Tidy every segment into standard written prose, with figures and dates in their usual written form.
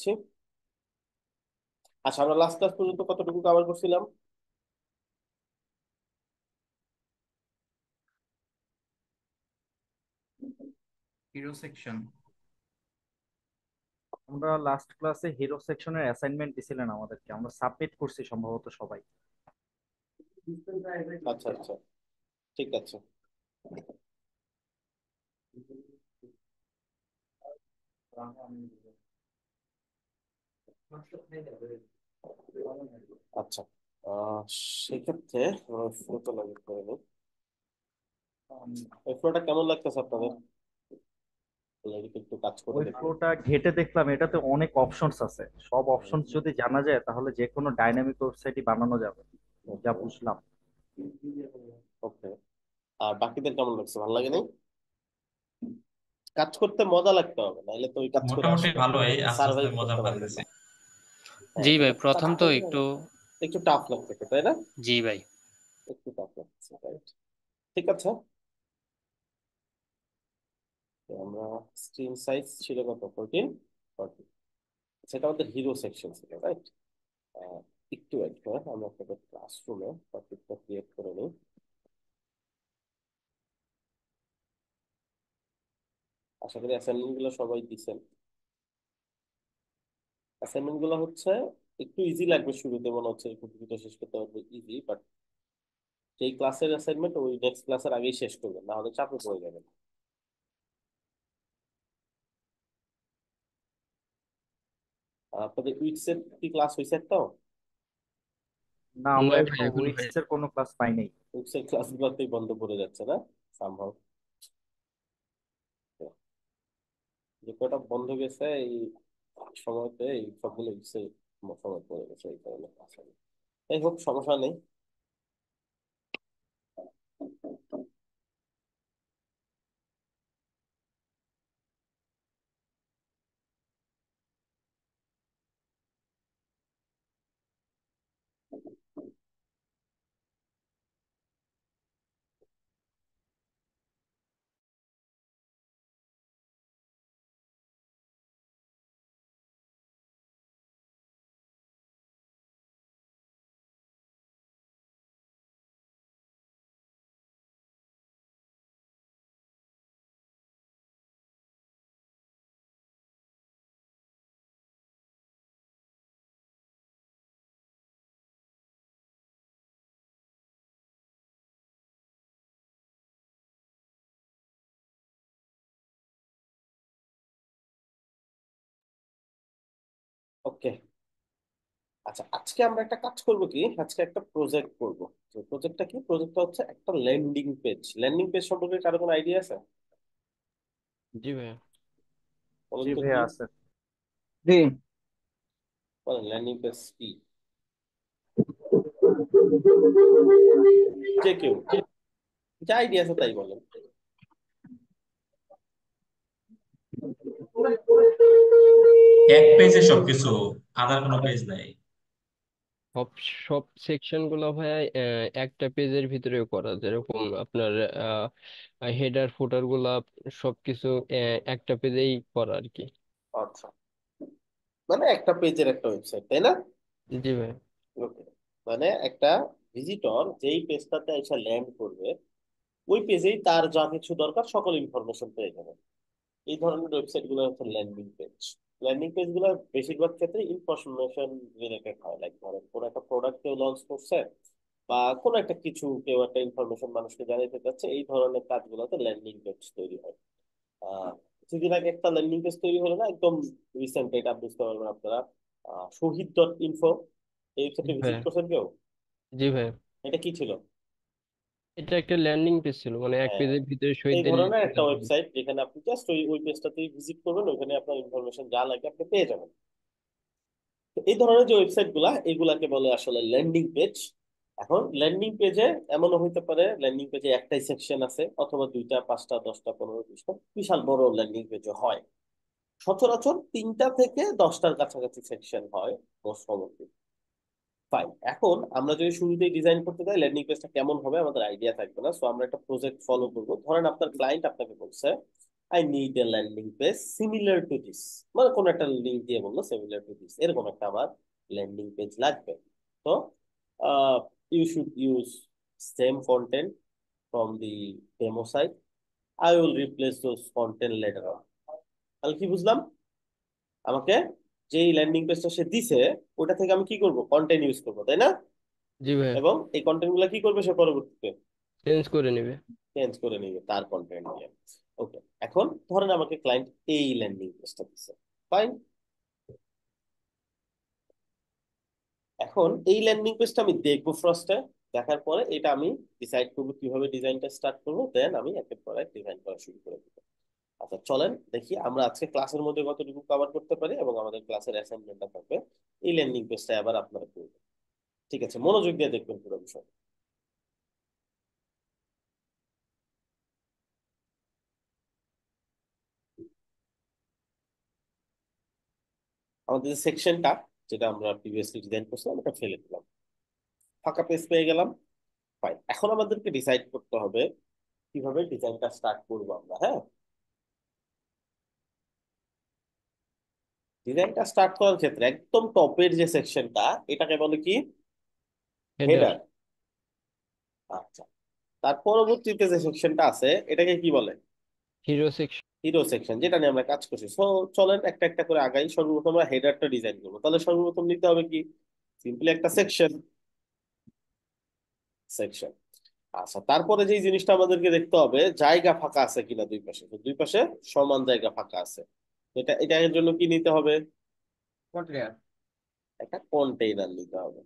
দিচ্ছি। আচ্ছা, আমরা লাস্ট ক্লাস পর্যন্ত কতটুকু কভার করছিলাম? Hero section. আমরা লাস্ট ক্লাসে হিরো সেকশনের অ্যাসাইনমেন্ট দিছিলেন আমাদেরকে, আমরা সাবমিট করছি সম্ভবত সবাই। আচ্ছা আচ্ছা, ঠিক আছে। আচ্ছা, আহ সেক্ষেত্রে আমরা ফ্লোটা লগ ইন করে নিই। এই ফ্লোটা কেমন লাগতেছে আপনাদের? অলরেডি একটু কাজ করে ওই দেখুন। ফ্লোটা ঘেটে দেখলাম, এটাতে অনেক অপশনস আছে। সব অপশনস যদি জানা যায় তাহলে যে কোনো ডাইনামিক ওয়েবসাইটই বানানো যাবে, যা বুঝলাম। ওকে, আর বাকিদের কেমন লাগছে? ভালো লাগে নাই? কাজ করতে মজা লাগতে হবে, নাহলে তো ওই কাজ করে মোটামুটি আসলে ভালোই, আস্তে আস্তে সার্ভাইভ মজা করতে পারবে পাইতেছি। না। হ্যাঁ, জি ভাই, এটা কাজ প্রথম তো করতে একটু। একটু টাফ লাগতেছে, তাই না? জি ভাই। একটু টাফ লাগতেছে, রাইট। ঠিক আছে, তো আমরা স্ক্রিন সাইজ ছিল কত? 14। 14, সেটা আমাদের হিরো সেকশন ছিল, রাইট? একটু ওয়েট করে আমরা আপনাদের ক্লাসরুমে টপিকটা ক্রিয়েট করে নিই। আশা করি অ্যাসাইনমেন্ট গুলো সবাই দিচ্ছেন। অ্যাসাইনমেন্ট গুলো হচ্ছে একটু ইজি লাগবে শুরুতে, মনে হচ্ছে খুব দ্রুত শেষ করতে পারবে, ইজি। বাট যেই ক্লাসের অ্যাসাইনমেন্ট ওই নেক্সট ক্লাসের আগেই শেষ করবেন, না হলে চাপে পড়ে যাবেন। আপনাদের উইকস এর কি ক্লাস হয়েছে একটাও? না, আমরা না ভাই, এখনো এখনো উইক্স হয়। এর কোনো ক্লাস পাই নাই। উইকস এর ক্লাস গুলোতেই বন্ধ পড়ে যাচ্ছে না সম্ভব। যে কটা বন্ধ গেছে এই সময়তে, এই সবগুলো উইকস এর সময় পড়ে গেছে, এই কারণে ক্লাস হয়নি। যাই হোক, সমস্যা নেই। ওকে, আচ্ছা, আজকে আমরা একটা কাজ করব কি, আজকে একটা প্রজেক্ট করব। তো প্রজেক্টটা কি? প্রজেক্টটা হচ্ছে একটা ল্যান্ডিং পেজ। ল্যান্ডিং পেজ সম্পর্কে কারো কোনো আইডিয়া আছে? জি ভাই। বলুন জি তো ভাইয়া কি। আছে। জি। বলেন ল্যান্ডিং পেজ কি? যে কেউ যা আইডিয়া আছে তাই বলেন। এক পেজে সবকিছু, আদার কোনো পেজ নাই। সব সব সেকশন গুলো ভাইয়া একটা পেজের ভিতরেও করা, যেরকম আপনার হেডার ফুটার গুলা সবকিছু একটা পেজেই করা আর কি। আচ্ছা, মানে একটা পেজের একটা ওয়েবসাইট, তাই না? জি ভাই। ওকে, মানে একটা ভিজিটর যেই পেজটাতে এসে ল্যান্ড করবে, ওই পেজেই তার যা কিছু দরকার সকল ইনফরমেশন পেয়ে যাবে। এই ধরনের ওয়েবসাইট গুলো হচ্ছে ল্যান্ডিং পেজ। ল্যান্ডিং পেজ গুলো বেশিরভাগ ক্ষেত্রে ইনফরমেশন রিলেটেড হয়, লাইক ধরেন কোনো একটা প্রোডাক্ট কেউ লঞ্চ করছে, বা কোনো একটা কিছু কেউ একটা ইনফরমেশন মানুষকে জানাতে চাচ্ছে, এই ধরনের কাজগুলোতে ল্যান্ডিং পেজ তৈরি হয়। আহ কিছুদিন আগে একটা ল্যান্ডিং পেজ তৈরি হলো না, একদম রিসেন্ট, এটা বুঝতে পারবেন আপনারা। শহীদ.info, এই জি ওয়েবসাইটে ভাই। ভিজিট করছেন কেউ? জি ভাই। এটা কি ছিল? এটা একটা ল্যান্ডিং পেজ ছিল, মানে এক হ্যাঁ, পেজের ভিতরে এই শহীদদের ধরনের লিস্ট একটা থাকবে। ওয়েবসাইট যেখানে আপনি জাস্ট ওই ওই পেজটাতেই ভিজিট করবেন, ওখানে আপনার ইনফরমেশন যা লাগে আপনি পেয়ে যাবেন। তো এই ধরনের যে ওয়েবসাইট গুলা, এগুলাকে বলে আসলে ল্যান্ডিং পেজ। এখন ল্যান্ডিং পেজে এমনও হইতে পারে, ল্যান্ডিং পেজে একটাই সেকশন আছে, অথবা দুইটা, পাঁচটা, 10টা, 15, 20টা, বিশাল বড় ল্যান্ডিং পেজও হয়। সচরাচর 3টা থেকে 10টার কাছাকাছি সেকশন হয় মোস্ট প্রবাবলি। ফাইন, এখন আমরা যদি শুরুতেই ডিজাইন করতে চাই ল্যান্ডিং পেজটা কেমন হবে আমাদের আইডিয়া থাকবে না, সো আমরা একটা প্রজেক্ট ফলো করবো। ধরেন আপনার ক্লায়েন্ট আপনাকে বলছে I need a landing page similar to this, মানে কোন একটা লিঙ্ক দিয়ে বললো সিমিলার টু দিস, এরকম একটা আমার ল্যান্ডিং পেজ লাগবে। তো you should use same content from the demo site, I will replace those content later on. তাহলে কি বুঝলাম, আমাকে যেই ল্যান্ডিং পেজটা সে দিছে ওটা থেকে আমি কি করব, কন্টেন্ট ইউজ করবো, তাই না? জি ভাইয়া, এবং এই কন্টেন্ট গুলা কি করবে সে পরবর্তীতে চেঞ্জ করে নেবে। চেঞ্জ করে নিবে তার কন্টেন্ট নিয়ে। ওকে, এখন ধরেন আমাকে ক্লায়েন্ট এই ল্যান্ডিং পেজটা দিচ্ছে, ফাইন। এখন এই ল্যান্ডিং পেজটা আমি দেখবো ফার্স্টে, দেখার পরে এটা আমি ডিসাইড করবো কিভাবে ডিজাইনটা স্টার্ট করবো, দেন আমি একের পর এক ডিজাইন করা শুরু করে দেবো। আচ্ছা চলেন দেখি আমরা আজকে ক্লাসের মধ্যে কতটুকু কভার করতে পারি, এবং আমাদের ক্লাসের অ্যাসাইনমেন্টটা থাকবে এই ল্যান্ডিং পেজটা আবার আপনারা করবেন। ঠিক আছে, মনোযোগ দিয়ে দেখবেন পুরো বিষয়। আমাদের যে সেকশনটা যেটা আমরা প্রিভিয়াসলি ডিজাইন করছিলাম ওটা ফেলে দিলাম, ফাঁকা পেজ পেয়ে গেলাম। ফাইন, এখন আমাদেরকে ডিসাইড করতে হবে কিভাবে ডিজাইনটা স্টার্ট করবো আমরা। হ্যাঁ, ডিজাইনটা স্টার্ট করার ক্ষেত্রে একদম টপের যে সেকশনটা এটাকে বলে কি, হেডার, হেডার। আচ্ছা, তার পরবর্তীতে যে সেকশনটা আছে এটাকে কি বলে, হিরো সেকশন। হিরো সেকশন, যেটা নিয়ে আমরা কাজ করছি। সো চলেন একটা একটা করে আগাই। সর্বপ্রথম আমরা হেডারটা ডিজাইন করবো, তাহলে সর্বপ্রথম নিতে হবে কি, সিম্পলি একটা সেকশন, সেকশন। আচ্ছা, তারপরে যে জিনিসটা আমাদেরকে দেখতে হবে জায়গা ফাঁকা আছে কিনা দুই পাশে, তো দুই পাশে সমান জায়গা ফাঁকা আছে, এটা এটার জন্য কি নিতে হবে, একটা কন্টেইনার নিতে হবে।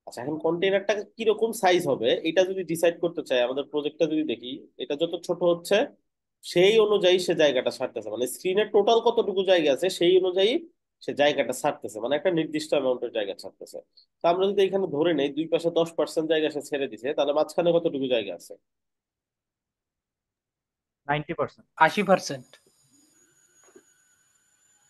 আচ্ছা, এখন কন্টেইনারটা কিরকম সাইজ হবে এটা যদি ডিসাইড করতে চাই, আমাদের প্রজেক্টটা যদি দেখি, এটা যত ছোট হচ্ছে সেই অনুযায়ী সে জায়গাটা ছাড়তেছে, মানে স্ক্রিনের টোটাল কতটুকু জায়গা আছে সেই অনুযায়ী সে জায়গাটা ছাড়তেছে, মানে একটা নির্দিষ্ট অ্যামাউন্টের জায়গা ছাড়তেছে। তো আমরা যদি এখানে ধরে নেই দুই পাশে 10% জায়গা সে ছেড়ে দিছে, তাহলে মাঝখানে কতটুকু জায়গা আছে, 90%। 80%।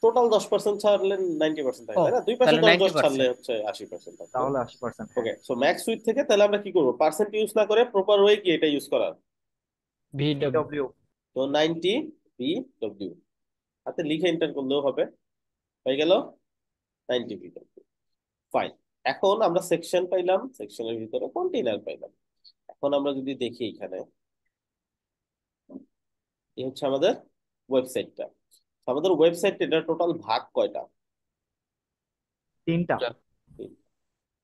টোটাল 10% ছাড়লে 90% থাকে, ও, তাই না? দুই পাশে তাহলে 10 নাইনটি 10 ছাড়লে পার্সেন্ট হচ্ছে 80% থাকবে। তাহলে 80%, হ্যাঁ। ওকে, সো ম্যাক্স উইথ থেকে তাহলে আমরা কি করবো, পার্সেন্ট ইউজ না করে প্রপার ওয়ে কি এটা ইউজ করার, ভিডব্লিউ। ভিডব্লিউ। তো 90 VW হাতে লিখে এন্টার করলেও হবে, হয়ে গেল 90 VW। ফাইন, এখন আমরা সেকশন পাইলাম, সেকশনের ভিতরে কন্টেইনার পাইলাম। এখন আমরা যদি দেখি এখানে, এই হচ্ছে আমাদের ওয়েবসাইটটা। আমাদের ওয়েবসাইট এটা টোটাল ভাগ কয়টা, 3টা।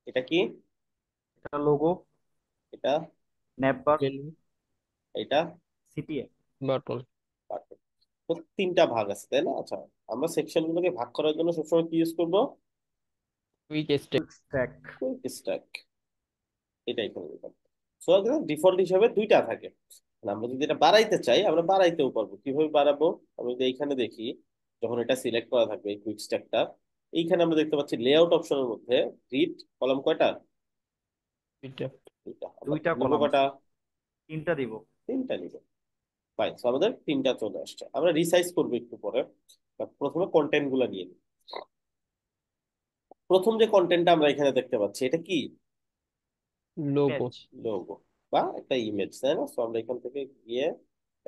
এটা কি, এটা লোগো, এটা, নেটবার, মেনু, এটা, সিপিএ। বাটন। perfect। তো তিনটা ভাগ আছে তাই না? আচ্ছা, আমরা সেকশন গুলোকে ভাগ করার জন্য সবসময় কি ইউজ করবো, quick step. Quick stack. Quick stack, এটাই করে দিলাম। সো ডিফল্ট হিসাবে দুইটা থাকে, মানে আমরা যদি এটা বাড়াইতে চাই আমরা বাড়াইতেও পারবো। কিভাবে বাড়াবো, আমি যদি এইখানে দেখি, যখন এটা সিলেক্ট করা থাকবে এই কুইক স্ট্যাকটা, এইখানে আমরা দেখতে পাচ্ছি লেআউট অপশনের মধ্যে রিড কলাম কয়টা, দুইটা। দুইটা। আমরা দুইটা নিবো কলাম কয়টা, আছে, 3টা দিব। তিনটা নিব। ফাইন, আমাদের তিনটা চলে আসছে। আমরা রিসাইজ করবো একটু পরে, But প্রথমে কন্টেন্ট গুলা নিয়ে নিই। প্রথম যে কন্টেন্টটা আমরা এখানে দেখতে পাচ্ছি এটা কি, লোগো। ইমেজ। লোগো বা একটা ইমেজ, তাই না? তো আমরা এখান থেকে গিয়ে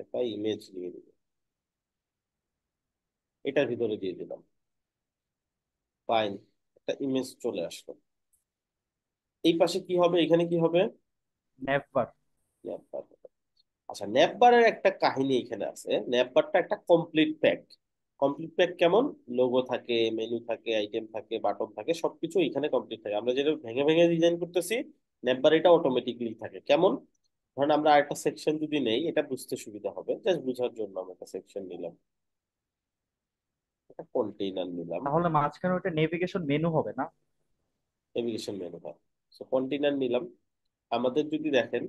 একটা ইমেজ নিয়ে দিব, এটার ভিতরে দিয়ে দিলাম। ফাইন, একটা ইমেজ চলে আসলো। এই পাশে কি হবে, এখানে কি হবে, নেটবার। ন্যাপবার। আচ্ছা, ন্যাপবারের একটা কাহিনী এখানে আছে। ন্যাপবারটা একটা কমপ্লিট প্যাক। কমপ্লিট প্যাক কেমন, লোগো থাকে, মেনু থাকে, আইটেম থাকে, বাটন থাকে, সবকিছু এখানে কমপ্লিট থাকে। আমরা যেটা ভেঙে ভেঙে ডিজাইন করতেছি, ন্যাপবার এটা অটোমেটিকলি থাকে। কেমন, ধরেন আমরা আরেকটা সেকশন যদি নেই, এটা বুঝতে সুবিধা হবে, জাস্ট বুঝার জন্য আমরা একটা সেকশন নিলাম, একটা কন্টেইনার নিলাম, তাহলে মাঝখানে ওটা নেভিগেশন মেনু হবে না? নেভিগেশন মেনু, হয়। সো কন্টেইনার নিলাম। আমাদের যদি দেখেন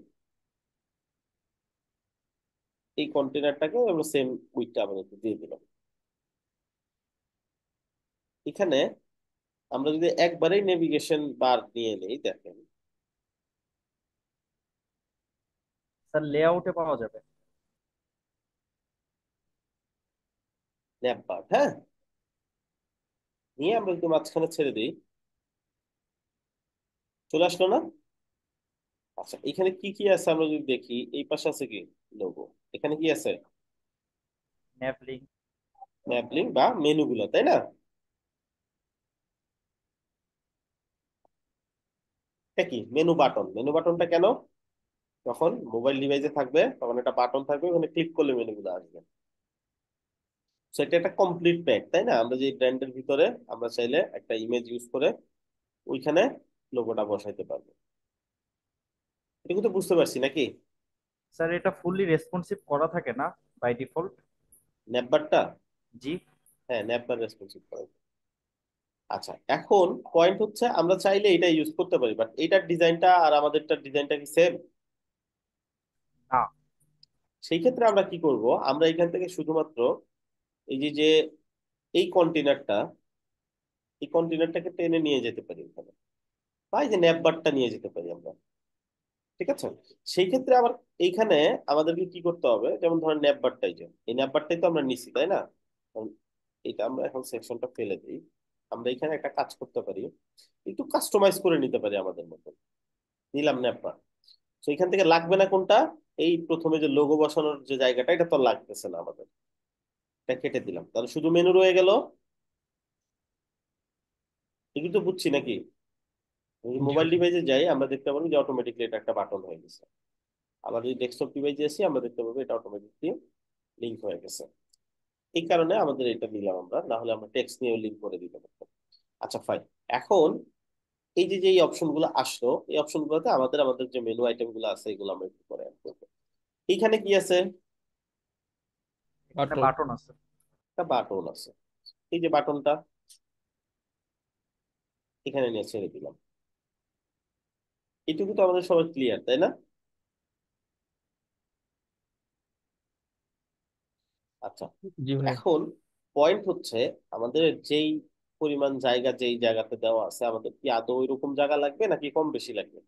এই কন্টেইনারটাকে আমরা সেম উইথটা আমাদের দিয়ে দিলাম। এখানে আমরা যদি একবারেই নেভিগেশন বার নিয়ে নেই, দেখেন স্যার লেআউটে পাওয়া যাবে। ন্যাপ বার, হ্যাঁ, নিয়ে আমরা যদি মাঝখানে ছেড়ে দিই, চলে আসলো না? আচ্ছা, এখানে কি কি আছে আমরা যদি দেখি, এই পাশে আছে কি, লোগো। এখানে কি আছে, ন্যাভ লিঙ্ক। ম্যাপ লিঙ্ক বা মেনু গুলো, তাই না? এটা কি মেনু বাটন? মেনু বাটনটা কেন? যখন মোবাইল ডিভাইসে থাকবে তখন একটা বাটন থাকবে, ওখানে ক্লিক করলে মেনুগুলো আসবে। সেটা একটা কমপ্লিট প্যাক, তাই না? আমরা যে ব্র্যান্ডের ভিতরে আমরা চাইলে একটা ইমেজ ইউজ করে ওইখানে লোগোটা বসাইতে পারবো। এটা কিন্তু বুঝতে পারছি নাকি? স্যার এটা ফুললি রেসপন্সিভ করা থাকে না বাই ডিফল্ট? ন্যাপবারটা? জি। হ্যাঁ, ন্যাপবার রেসপন্সিভ করে। আচ্ছা, এখন পয়েন্ট হচ্ছে আমরা চাইলে এটা ইউজ করতে পারি, বাট এটার ডিজাইনটা আর আমাদেরটার ডিজাইনটা কি সেম? না। সেই ক্ষেত্রে আমরা কি করব, আমরা এখান থেকে শুধুমাত্র এই যে যে এই কন্টেনারটা, এই কন্টেনারটাকে টেনে নিয়ে যেতে পারি এখানে, বা এই যে ন্যাপবারটা নিয়ে যেতে পারি আমরা। ঠিক আছে? সেই ক্ষেত্রে আবার এইখানে আমাদেরকে কি করতে হবে, যেমন ধরেন ন্যাপবারটাই, যে এই ন্যাপবারটাই তো আমরা নিছি, তাই না? কারণ এটা আমরা এখন সেকশনটা ফেলে দিই। আমরা এখানে একটা কাজ করতে পারি, একটু কাস্টমাইজ করে নিতে পারি আমাদের মতো। নিলাম ন্যাপবার। তো এখান থেকে লাগবে না কোনটা, এই প্রথমে যে লোগো বসানোর যে জায়গাটা, এটা তো আর লাগতেছে না আমাদের। এটা কেটে দিলাম, তাহলে শুধু মেনু রয়ে গেল। এগুলো তো বুঝছি নাকি? জি মোবাইল ভাইয়া। ডিভাইসে যাই, আমরা দেখতে পাবো যে অটোমেটিকলি এটা একটা বাটন হয়ে গেছে। আবার যদি ডেস্কটপ ডিভাইসে আসি, আমরা দেখতে পাবো এটা অটোমেটিকলি লিঙ্ক হয়ে গেছে। এই কারণে আমাদের এটা নিলাম আমরা, না হলে আমরা টেক্সট নিয়েও লিঙ্ক করে দিতে পারতাম। আচ্ছা ফাইন। এখন এই যে যে এই অপশন গুলো আসলো, এই অপশন গুলোতে আমাদের আমাদের যে মেনু আইটেম গুলো আছে এগুলো আমরা একটু পরে অ্যাড করবো। এইখানে কি আছে? এখানে বাটন। বাটন আছে। একটা বাটন আছে। এই যে বাটনটা এখানে নিয়ে ছেড়ে দিলাম। এটুকু তো আমাদের সবাই ক্লিয়ার, তাই না? আচ্ছা, জি ভাইয়া। এখন পয়েন্ট হচ্ছে আমাদের যেই পরিমাণ জায়গা যেই জায়গাতে দেওয়া আছে, আমাদের কি আদৌ ওইরকম জায়গা লাগবে নাকি কম বেশি লাগবে?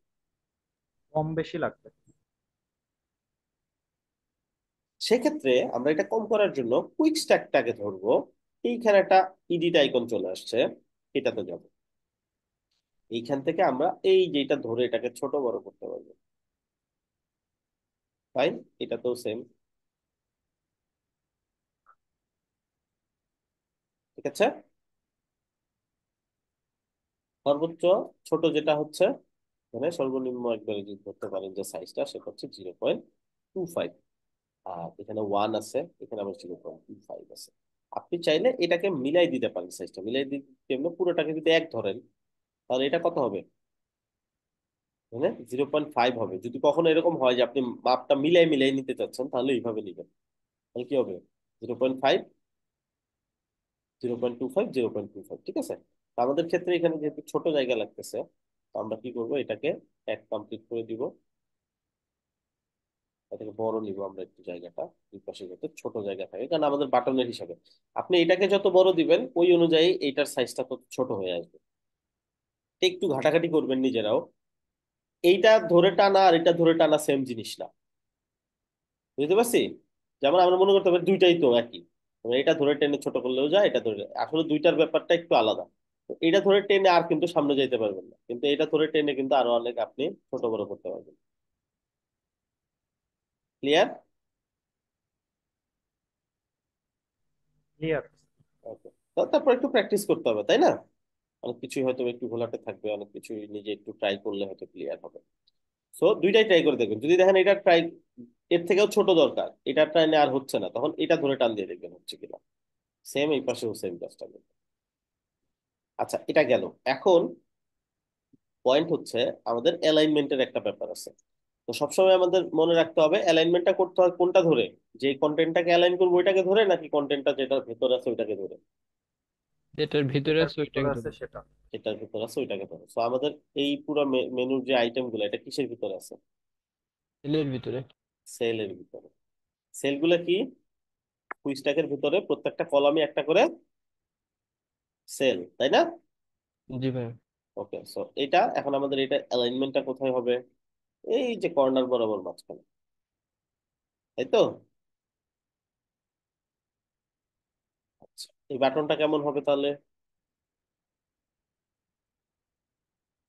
কম বেশি লাগবে। সেক্ষেত্রে আমরা এটা কম করার জন্য কুইক স্ট্যাকটাকে ধরবো। এইখানে একটা ইডিট আইকন চলে আসছে, এটাতে যাব। এইখান থেকে আমরা এই যেটা ধরে এটাকে ছোট বড় করতে পারবো। ফাইন, এটা তো সেম। ঠিক আছে? সর্বোচ্চ ছোট যেটা হচ্ছে, মানে সর্বনিম্ন একবারে যদি ধরতে পারেন যে সাইজটা, সেটা হচ্ছে 0.25। আর এখানে 1 আছে, এখানে আবার 0.25 আছে। আপনি চাইলে এটাকে মিলাই দিতে পারেন, সাইজটা মিলাই দিতে কেমনে, পুরোটাকে যদি এক ধরেন তাহলে এটা কত হবে? মানে 0.5 হবে। যদি কখনো এরকম হয় যে আপনি মাপটা মিলাই মিলাই নিতে চাচ্ছেন, তাহলে এইভাবে নিবেন। তাহলে কি হবে? 0.5, 0.25, 0.25। ঠিক আছে? তো আমাদের ক্ষেত্রে এখানে যেহেতু ছোট জায়গা লাগতেছে, তো আমরা কি করবো, এটাকে এক কমপ্লিট করে দিব। এটাকে বড় নিব আমরা একটু জায়গাটা, দুই পাশে যাতে ছোট জায়গা থাকে, কারণ আমাদের বাটনের হিসাবে আপনি এটাকে যত বড় দিবেন ওই অনুযায়ী এইটার সাইজটা তত ছোট হয়ে আসবে। একটু ঘাটাঘাটি করবেন নিজেরাও। এইটা ধরে টানা আর এটা ধরে টানা সেম জিনিস না, বুঝতে পারছি? যেমন আমরা মনে করতে পারি দুইটাই তো একই, মানে এটা ধরে টেনে ছোট করলেও যায়, এটা ধরে, আসলে দুইটার ব্যাপারটা একটু আলাদা। তো এটা ধরে টেনে আর কিন্তু সামনে যাইতে পারবেন না, কিন্তু এটা ধরে টেনে কিন্তু আরো অনেক আপনি ছোট বড় করতে পারবেন। ক্লিয়ার? ক্লিয়ার। ওকে। তারপর একটু প্র্যাকটিস করতে হবে, তাই না? অনেক কিছুই হয়তো একটু ঘোলাটে থাকবে, অনেক কিছুই নিজে একটু ট্রাই করলে হয়তো ক্লিয়ার হবে। সো দুইটাই ট্রাই করে দেখবেন, যদি দেখেন এটা ট্রাই, এর থেকেও ছোট দরকার, এটা ট্রাই আর হচ্ছে না, তখন এটা ধরে টান দিয়ে দেখবেন হচ্ছে কিনা। সেম এই পাশেও সেম কাজটা করবেন। আচ্ছা, এটা গেল। এখন পয়েন্ট হচ্ছে আমাদের অ্যালাইনমেন্টের একটা ব্যাপার আছে। তো সবসময় আমাদের মনে রাখতে হবে অ্যালাইনমেন্টটা করতে হয় কোনটা ধরে, যে কন্টেন্টটাকে অ্যালাইন করবো ওইটাকে ধরে, নাকি কন্টেন্টটা যেটার ভেতরে আছে ওইটাকে ধরে। যেটার ভিতরে যেটার আছে ভিতরে ওইটাকে আছে ধরুন। সেটা। যেটার ভেতরে আছে ওইটাকে ধরে। তো আমাদের এই পুরো মেনুর যে আইটেম গুলো, এটা কিসের ভিতরে আছে? সেলের ভিতরে। সেলের ভিতরে। সেলগুলো কি? কুইক স্ট্যাকের ভিতরে প্রত্যেকটা কলামে একটা করে সেল, তাই না? জি ভাইয়া। ওকে, সো এটা এখন আমাদের এটা অ্যালাইনমেন্টটা কোথায় হবে? এই যে কর্নার বরাবর মাঝখানে, তাই তো? আচ্ছা, এই বাটনটা কেমন হবে তাহলে?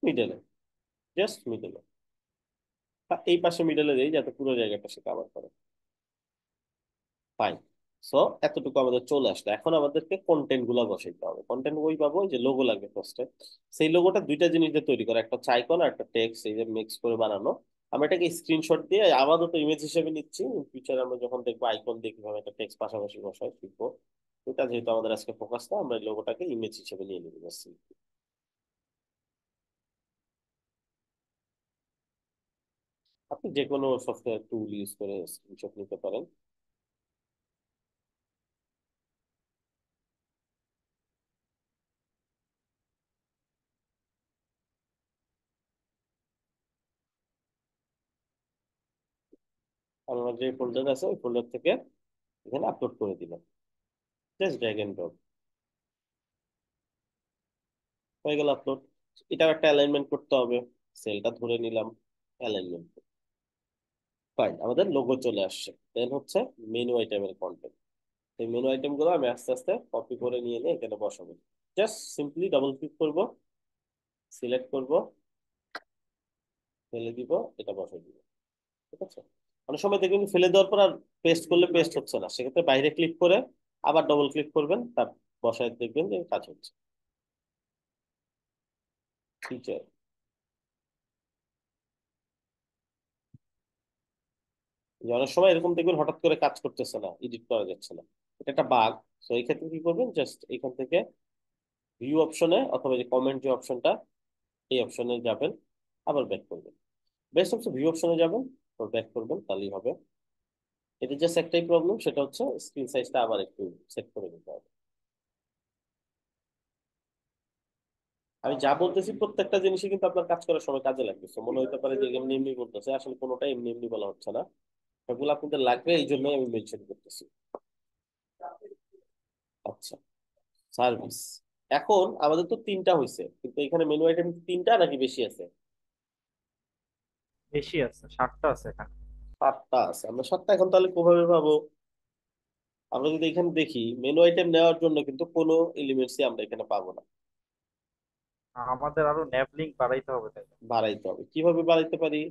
মিডলে, জাস্ট মিডলে। এই পাশে মিডলে দেই যাতে পুরো জায়গাটা সে কভার করে। ফাইন। সো এতটুকু আমাদের চলে আসলো। এখন আমাদেরকে কন্টেন্ট গুলা বসাইতে হবে। কন্টেন্ট বই পাবো, ওই যে লোগো লাগবে ফার্স্টে। সেই লোগোটা দুইটা জিনিস দিয়ে তৈরি করা, একটা হচ্ছে আইকন আর একটা টেক্সট, এই যে মিক্স করে বানানো। আমরা এটাকে স্ক্রিনশট দিয়ে আপাতত ইমেজ হিসেবে নিচ্ছি। ফিউচার আমরা যখন দেখবো আইকন দিয়ে কিভাবে একটা টেক্সট পাশাপাশি বসায় শিখবো। এটা যেহেতু আমাদের আজকে ফোকাস না, আমরা এই লোগোটাকে ইমেজ হিসেবে নিয়ে নিবো ব্যাস। আপনি যে কোনো সফটওয়্যার টুল ইউজ করে স্ক্রিনশট নিতে পারেন। আমার যে ফোল্ডার আছে ওই ফোল্ডার থেকে এখানে আপলোড করে দিলাম, জাস্ট ড্র্যাগ এন্ড ড্রপ হয়ে গেল আপলোড। এটাও একটা অ্যালাইনমেন্ট করতে হবে। সেলটা ধরে নিলাম, অ্যালাইনমেন্ট। ফাইন, আমাদের লোগো চলে আসছে। দেন হচ্ছে মেনু আইটেমের কন্টেন্ট। এই মেনু আইটেম গুলো আমি আস্তে আস্তে কপি করে নিয়ে এনে এখানে বসাবো। জাস্ট সিম্পলি ডাবল ক্লিক করব, সিলেক্ট করব, ফেলে দিব, এটা বসাই দিব। ঠিক আছে। অনেক সময় দেখবেন ফেলে দেওয়ার পর আর পেস্ট করলে পেস্ট হচ্ছে না, সেক্ষেত্রে বাইরে ক্লিক করে আবার ডবল ক্লিক করবেন, তার বসায় দেখবেন যে কাজ হচ্ছে। ঠিক আছে। যে অনেক সময় এরকম দেখবেন হঠাৎ করে কাজ করতেছে না, এডিট করা যাচ্ছে না, এটা একটা বাগ। তো এই ক্ষেত্রে কি করবেন, জাস্ট এখান থেকে ভিউ অপশনে অথবা যে কমেন্ট যে অপশনটা, এই অপশনে যাবেন, আবার ব্যাক করবেন। বেস্ট হচ্ছে ভিউ অপশনে যাবেন, তো ব্যাক করবেন, তাহলেই হবে। এটা জাস্ট একটাই প্রবলেম, সেটা হচ্ছে স্ক্রিন সাইজটা আবার একটু সেট করে নিতে হবে। আমি যা বলতেছি প্রত্যেকটা জিনিসই কিন্তু আপনার কাজ করার সময় কাজে লাগতেছে। মনে হতে পারে যে এমনি এমনি বলতেছে, আসলে কোনোটা এমনি এমনি বলা হচ্ছে না। সেগুলো আপনাদের লাগবে, এই জন্যই আমি মেনশন করতেছি। আচ্ছা, সার্ভিস। এখন আমাদের তো তিনটা হয়েছে, কিন্তু এখানে মেনু আইটেম তিনটা নাকি বেশি আছে? বেশি আছে, 7টা আছে এখানে। সাতটা আছে। আমরা সাতটা এখন তাহলে কিভাবে পাবো? আমরা যদি এখানে দেখি, মেনু আইটেম নেওয়ার জন্য কিন্তু কোনো এলিমেন্টসই আমরা এখানে পাবো না। আমাদের আরো ন্যাভ লিঙ্ক বাড়াইতে হবে তাই। বাড়াইতে হবে, কিভাবে বাড়াইতে পারি?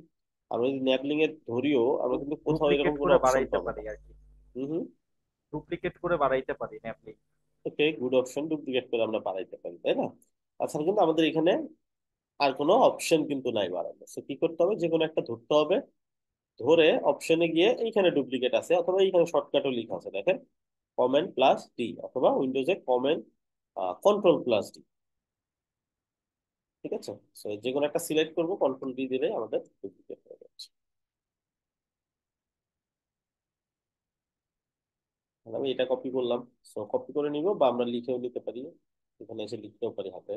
আমরা যদি ন্যাপলিং এর ধরিও, আমরা কিন্তু কোথাও এরকম ডুপ্লিকেট কোনো করে অপশন বাড়াইতে পাবো না। পারি আর কি। হুম হুম। ডুপ্লিকেট করে বাড়াইতে পারি ন্যাভ লিঙ্ক। ওকে, গুড অপশন, ডুপ্লিকেট করে আমরা বাড়াইতে পারি, তাই না? তাছাড়া কিন্তু আমাদের এখানে আর কোনো অপশন কিন্তু নাই বাড়ানো। সো কি করতে হবে, যে কোনো একটা ধরতে হবে, ধরে অপশনে গিয়ে এইখানে ডুপ্লিকেট আছে, অথবা এইখানে শর্টকাটও লেখা আছে দেখেন, কমেন্ট প্লাস ডি, অথবা উইন্ডোজে কমেন্ট কন্ট্রোল প্লাস ডি। ঠিক আছে। সো যে কোনো একটা সিলেক্ট করবো, কন্ট্রোল ডি দিলে আমাদের ডুপ্লিকেট হয়ে যাচ্ছে। তাহলে আমি এটা কপি করলাম। সো কপি করে নিব, বা আমরা লিখেও নিতে পারি, এখানে এসে লিখতেও পারি হাতে।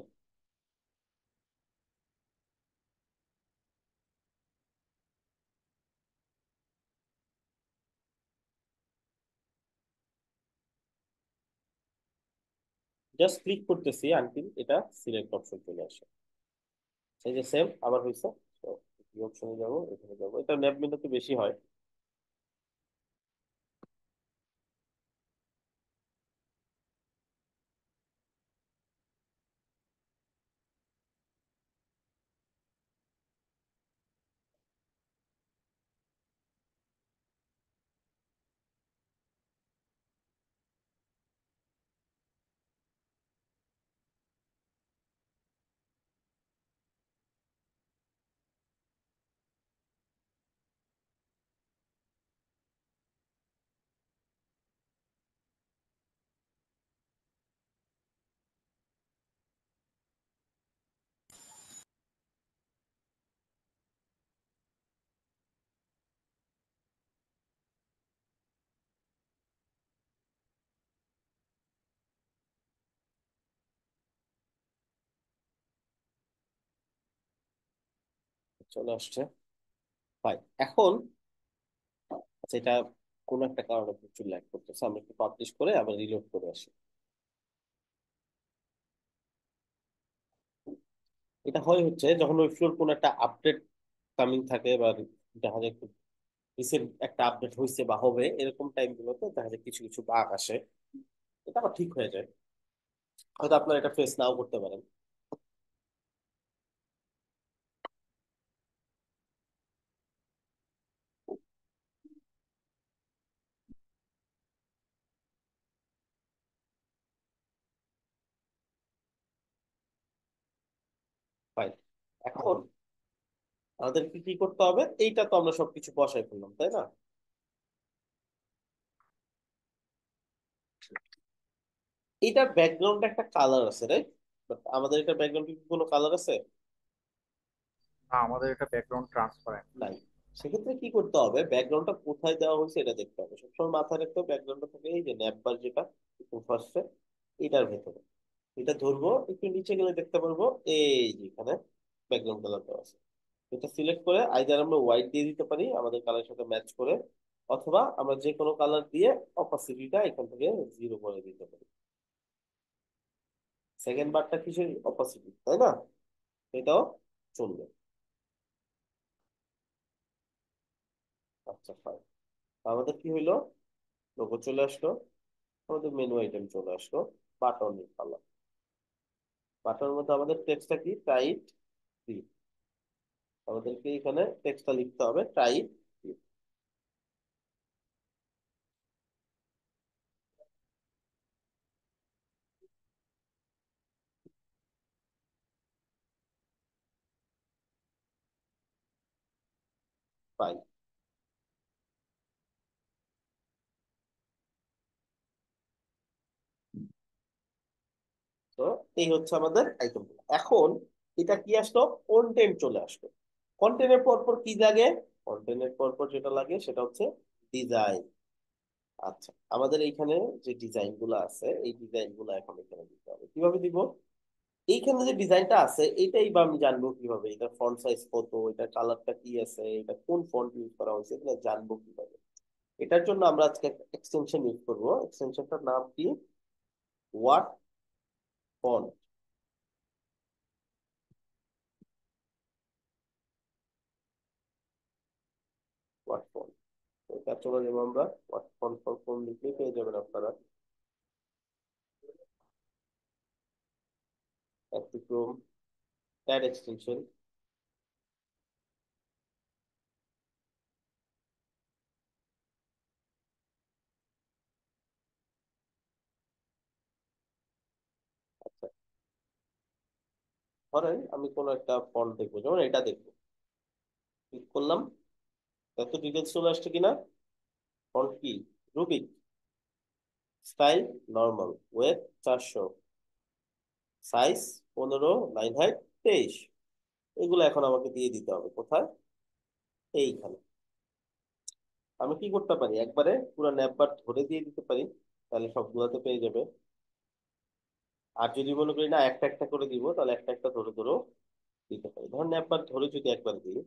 জাস্ট ক্লিক করতেছি আনটিল এটা সিলেক্ট অপশন চলে আসে। সেই যে সেম আবার হয়েছে। তো এই অপশনে যাবো, এখানে যাবো, এটা ন্যাপ মেনুতে বেশি হয়। চলে আসছে। ফাইন। এখন আচ্ছা, এটা কোন একটা কারণে প্রচুর ল্যাগ করতেছে, আমরা একটু পাবলিশ করে আবার রিলোড করে আসি। এটা হয় হচ্ছে যখন ওয়েবফ্লোর কোন একটা আপডেট কামিং থাকে, বা দেখা যায় খুব রিসেন্ট একটা আপডেট হয়েছে বা হবে, এরকম টাইম গুলোতে দেখা যায় কিছু কিছু বাগ আসে। এটা আবার ঠিক হয়ে যায়। হয়তো আপনার এটা ফেস নাও করতে পারেন। এখন আমাদেরকে কি করতে হবে, এইটা তো আমরা সবকিছু বসাই ফেললাম তাই না? এইটার ব্যাকগ্রাউন্ডে একটা কালার আছে, রাইট? বাট আমাদের এটা ব্যাকগ্রাউন্ডে কি কোনো কালার আছে? না, আমাদের এটা ব্যাকগ্রাউন্ড ট্রান্সপারেন্ট। নাই। সেক্ষেত্রে কি করতে হবে, ব্যাকগ্রাউন্ডটা কোথায় দেওয়া হয়েছে এটা দেখতে হবে। সবসময় মাথায় রাখতে হবে ব্যাকগ্রাউন্ডটা থাকে এই যে ন্যাপবার যেটা ফার্স্টে, এটার ভেতরে। এটা ধরবো, একটু নিচে গেলে দেখতে পারবো এই যে এখানে ব্যাকগ্রাউন্ড কালার দেওয়া আছে। এটা সিলেক্ট করে আইদার আমরা হোয়াইট দিয়ে দিতে পারি আমাদের কালারের সাথে ম্যাচ করে, অথবা আমরা যে কোনো কালার দিয়ে অপাসিটিটা এখান থেকে 0 করে দিতে পারি। সেকেন্ড বারটা কিসের অপাসিটি, তাই না? এটাও চলবে। আচ্ছা ফাইন, আমাদের কি হইলো, লোগো চলে আসলো, আমাদের মেনু আইটেম চলে আসলো, বাটন কালার। বাটনের মধ্যে আমাদের টেক্সটটা কি, টাইট ফ্রি। আমাদেরকে এখানে টেক্সটটা লিখতে হবে টাইট ফ্রি। ফাইন। তো এই হচ্ছে আমাদের আইটেম। এখন এটা কি আসলো, কন্টেন্ট চলে আসলো। কন্টেন্টের পর পর কি লাগে, কন্টেন্টের পর পর যেটা লাগে সেটা হচ্ছে ডিজাইন। আচ্ছা, আমাদের এইখানে যে ডিজাইন গুলো আছে এই ডিজাইন গুলো এখন এখানে দিতে হবে। কিভাবে দিব, এইখানে যে ডিজাইনটা আছে এইটাই বা আমি জানবো কিভাবে, এটা ফন্ট সাইজ কত, এটা কালারটা কি আছে, এটা কোন ফন্ট ইউজ করা হয়েছে, এগুলো জানবো কিভাবে? এটার জন্য আমরা আজকে একটা এক্সটেনশন ইউজ করবো। এক্সটেনশনটার নাম কি, ওয়াট ফন্ট। ওয়াট ফন্ট, এটা চলে যাবো আমরা, ওয়াট ফন্ট ফোন লিখলেই পেয়ে যাবেন আপনারা। অ্যাপ্লিক্রোম ট্যাগ এক্সটেনশন। আচ্ছা, ধরেন আমি কোনো একটা ফন্ট দেখবো, যেমন এটা দেখবো, ক্লিক করলাম, এত ডিটেলস চলে আসছে কিনা। ফন্ট কি, Rubik, style normal, weight 400, size 15, line height 23। এগুলো এখন আমাকে দিয়ে দিতে হবে কোথায়, এইখানে। আমি কি করতে পারি, একবারে পুরো ন্যাপবার ধরে দিয়ে দিতে পারি, তাহলে সবগুলোতে পেয়ে যাবে। আর যদি মনে করি না একটা একটা করে দিব, তাহলে একটা একটা ধরে ধরেও দিতে পারি। ধরুন ন্যাপবার ধরে যদি একবার দিই,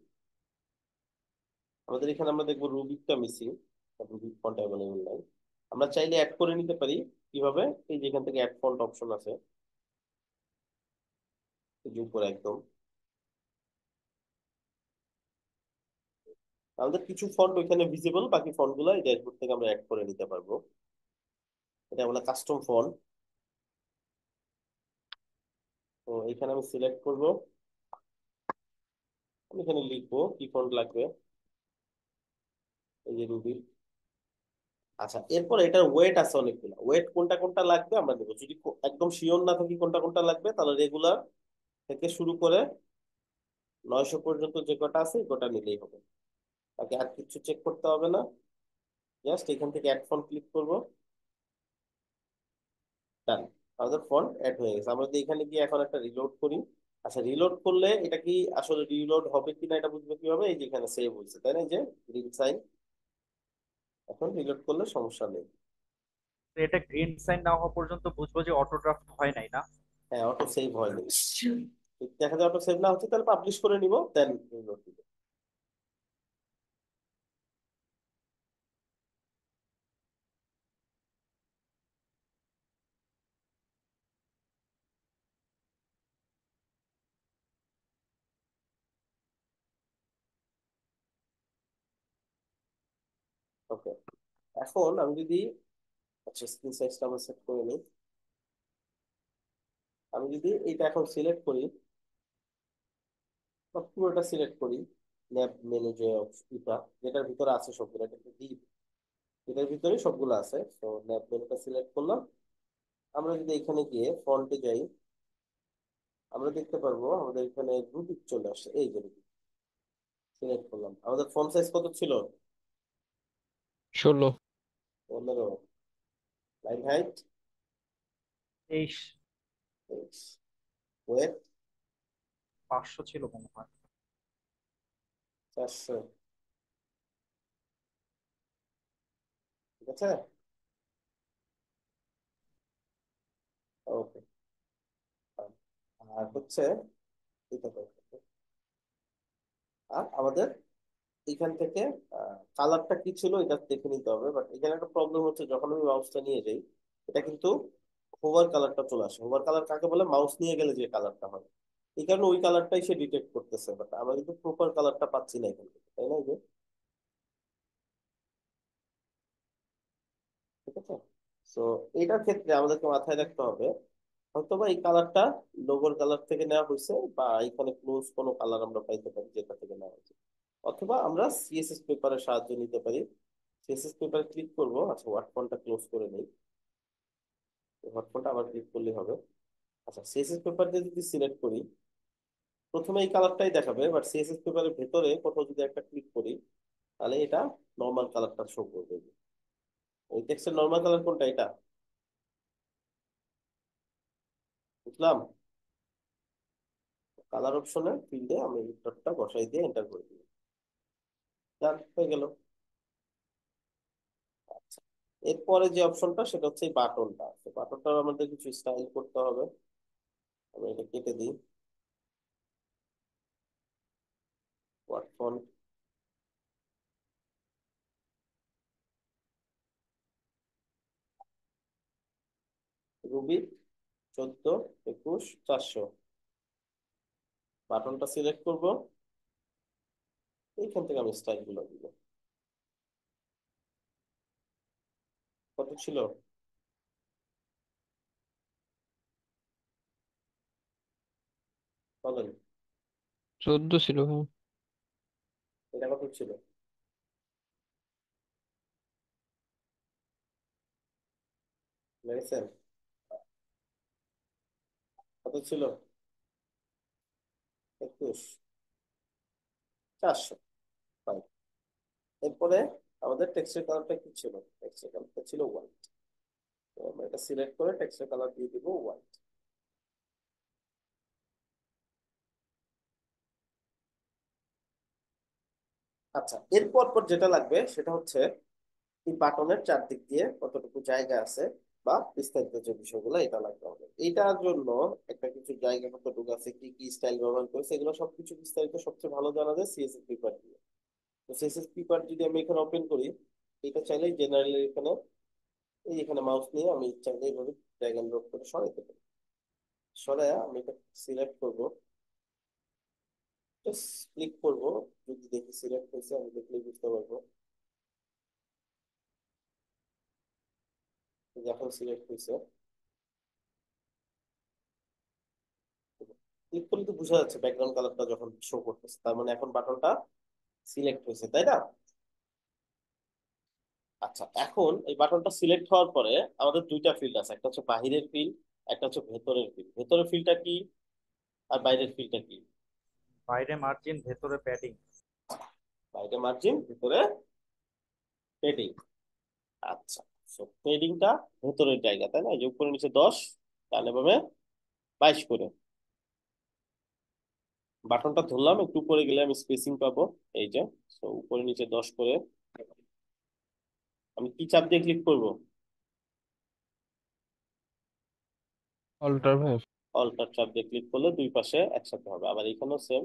আমাদের এখানে আমরা দেখবো রুবিকটা মিসিং, রুবিক ফন্ট অ্যাভেলেবল নাই। আমরা চাইলে অ্যাড করে নিতে পারি। কিভাবে, এই যে এখান থেকে অ্যাড ফন্ট অপশন আছে, এই যে উপরে একদম। আমাদের কিছু ফন্ট ওইখানে ভিজিবল, বাকি ফন্ট গুলো এই ড্যাশবোর্ড থেকে আমরা অ্যাড করে নিতে পারবো। এটা আমরা কাস্টম ফন্ট। তো এখানে আমি সিলেক্ট করব, আমি এখানে লিখবো কি ফন্ট লাগবে, এই যে রুবি। আচ্ছা, এরপর এটার ওয়েট আছে অনেকগুলো, ওয়েট কোনটা কোনটা লাগবে আমরা দেবো। যদি একদম শিওর না থাকি কোনটা কোনটা লাগবে, তাহলে রেগুলার থেকে শুরু করে 900 পর্যন্ত যে কটা আছে এই কটা নিলেই হবে। তাকে আর কিছু চেক করতে হবে না। জাস্ট এখান থেকে অ্যাড ফন্ট ক্লিক করব, ডান। আমাদের ফন্ট অ্যাড হয়ে গেছে। আমরা যদি এখানে গিয়ে এখন একটা রিলোড করি, আচ্ছা রিলোড করলে এটা কি আসলে রিলোড হবে কিনা এটা বুঝবে কিভাবে, এই যে এখানে সেভ হয়েছে তাই না, এই যে গ্রিন সাইন। এখন রিলোড করলে সমস্যা নেই। তো এটা গ্রিন সাইন না হওয়া পর্যন্ত বুঝবো যে অটো ড্রাফট হয় নাই না? হ্যাঁ, অটো সেভ হয়নি। যদি দেখা যায় অটো সেভ না হচ্ছে, তাহলে পাবলিশ করে নিব, দেন রিলোড দিব। ওকে, এখন আমি যদি, আচ্ছা স্ক্রিন সাইজটা আমরা সেট করে নিই। আমি যদি এটা এখন সিলেক্ট করি, বা পুরোটা সিলেক্ট করি, ল্যাব মেনু যে এটা, যেটার ভিতরে আছে সবগুলো, এটা একটা ডিপ, এটার ভিতরে সবগুলো আছে। তো ল্যাব মেনুটা সিলেক্ট করলাম। আমরা যদি এখানে গিয়ে ফন্টে যাই, আমরা দেখতে পারবো আমাদের এখানে রুটিক চলে আসছে, এই যে সিলেক্ট করলাম। আমাদের ফন্ট সাইজ কত ছিল? 16। 15। Line height 23। 23। ওয়েট 500 ছিল মনে হয়। 400। ঠিক আছে, ওকে। আর হচ্ছে এটা দেখো। আর আমাদের এখান থেকে কালারটা কি ছিল এটা দেখে নিতে হবে, বাট এখানে একটা প্রবলেম হচ্ছে, যখন আমি মাউসটা নিয়ে যাই এটা কিন্তু হোভার কালারটা চলে আসে। হোভার কালার কাকে বলে? মাউস নিয়ে গেলে যে কালারটা হয়, এই কারণে ওই কালারটাই সে ডিটেক্ট করতেছে, বাট আমরা কিন্তু প্রপার কালারটা পাচ্ছি না এখান থেকে, তাই না? এই যে, ঠিক আছে। তো এটার ক্ষেত্রে আমাদেরকে মাথায় রাখতে হবে, হয়তোবা এই কালারটা লোগোর কালার থেকে নেওয়া হয়েছে, বা এখানে ক্লোজ কোনো কালার আমরা পাইতে পারি যেটা থেকে নেওয়া হয়েছে, অথবা আমরা সিএসএস পেপারের সাহায্য নিতে পারি। সিএসএস পেপারে ক্লিক করব। আচ্ছা, ওয়ার্ড ফন্টটা ক্লোজ করে নেই। ওয়ার্ড ফন্টটা আবার ক্লিক করলে হবে। আচ্ছা, সিএসএস পেপার দিয়ে যদি সিলেক্ট করি, প্রথমে এই কালারটাই দেখাবে, বাট সিএসএস পেপারের ভেতরে কোথাও যদি একটা ক্লিক করি, তাহলে এটা নর্মাল কালারটা শো করবে। ওই টেক্সটের নর্মাল কালার কোনটা? এটা বুঝলাম। কালার অপশনে ফিল্ডে আমি এই ডটটা বসাই দিয়ে এন্টার করে দিই। ডান হয়ে গেল। আচ্ছা, এরপরে যে অপশনটা সেটা হচ্ছে এই বাটনটা। বাটনটা আমাদের কিছু স্টাইল করতে হবে। আমি এটা কেটে দিই। Word font Ruby 14, 21, 400। বাটনটা সিলেক্ট করব, এইখান থেকে আমি স্টাইল গুলো দিব। কত ছিল? বলেন। 14 ছিল ভাই। এটা কত ছিল? লেগেছেন? কত ছিল? 21, 400। Fine. এরপরে আমাদের টেক্সটের কালারটা কি ছিল? টেক্সটের কালারটা ছিল হোয়াইট। তো আমরা এটা সিলেক্ট করে টেক্সটের কালার দিয়ে দিব হোয়াইট। আচ্ছা, এরপর পর যেটা লাগবে সেটা হচ্ছে এই বাটনের চারদিক দিয়ে কতটুকু জায়গা আছে, বা বিস্তারিত যে বিষয়গুলো এটা লাগবে আমাদের। এইটার জন্য একটা কিছু জায়গা কতটুকু আছে, কি কি স্টাইল ব্যবহার করেছে, এগুলো সবকিছু বিস্তারিত সবচেয়ে ভালো জানা যায় সিএসএস পেপার দিয়ে। তো সিএসএস পেপার যদি আমি এখানে ওপেন করি, এটা চাইলেই জেনারেলি এখানে, এই এখানে মাউস নিয়ে আমি চাইলে এইভাবে ড্র্যাগ এন্ড ড্রপ করে সরাইতে পারি। সরাইয়া আমি এটা সিলেক্ট করব, জাস্ট ক্লিক করব। যদি দেখি সিলেক্ট হয়েছে, আমি দেখলেই বুঝতে পারবো যে এখন সিলেক্ট হয়েছে। ক্লিক করলে তো বোঝা যাচ্ছে ব্যাকগ্রাউন্ড কালারটা যখন শো করতেছে, তার মানে এখন বাটনটা সিলেক্ট হয়েছে, তাই না? আচ্ছা, এখন এই বাটনটা সিলেক্ট হওয়ার পরে আমাদের দুইটা ফিল্ড আছে, একটা হচ্ছে বাহিরের ফিল্ড, একটা হচ্ছে ভেতরের ফিল্ড। ভেতরের ফিল্ডটা কি আর বাইরের ফিল্ডটা কি? বাইরে মার্জিন, ভেতরে প্যাডিং। বাইরে মার্জিন, ভেতরে পেডিং। আচ্ছা, সো পেডিংটা ভেতরের জায়গা, তাই না? এই যে উপরে নিচে 10, ডানে বামে 22 করে। বাটনটা ধরলাম, একটু উপরে গেলে আমি স্পেসিং পাবো। এই যে, তো উপরে নিচে 10 করে আমি কি চাপ দিয়ে ক্লিক করব? অল্টার ভাই। অল্টার চাপ দিয়ে ক্লিক করলে দুই পাশে একসাথে হবে। আবার এখানেও সেম,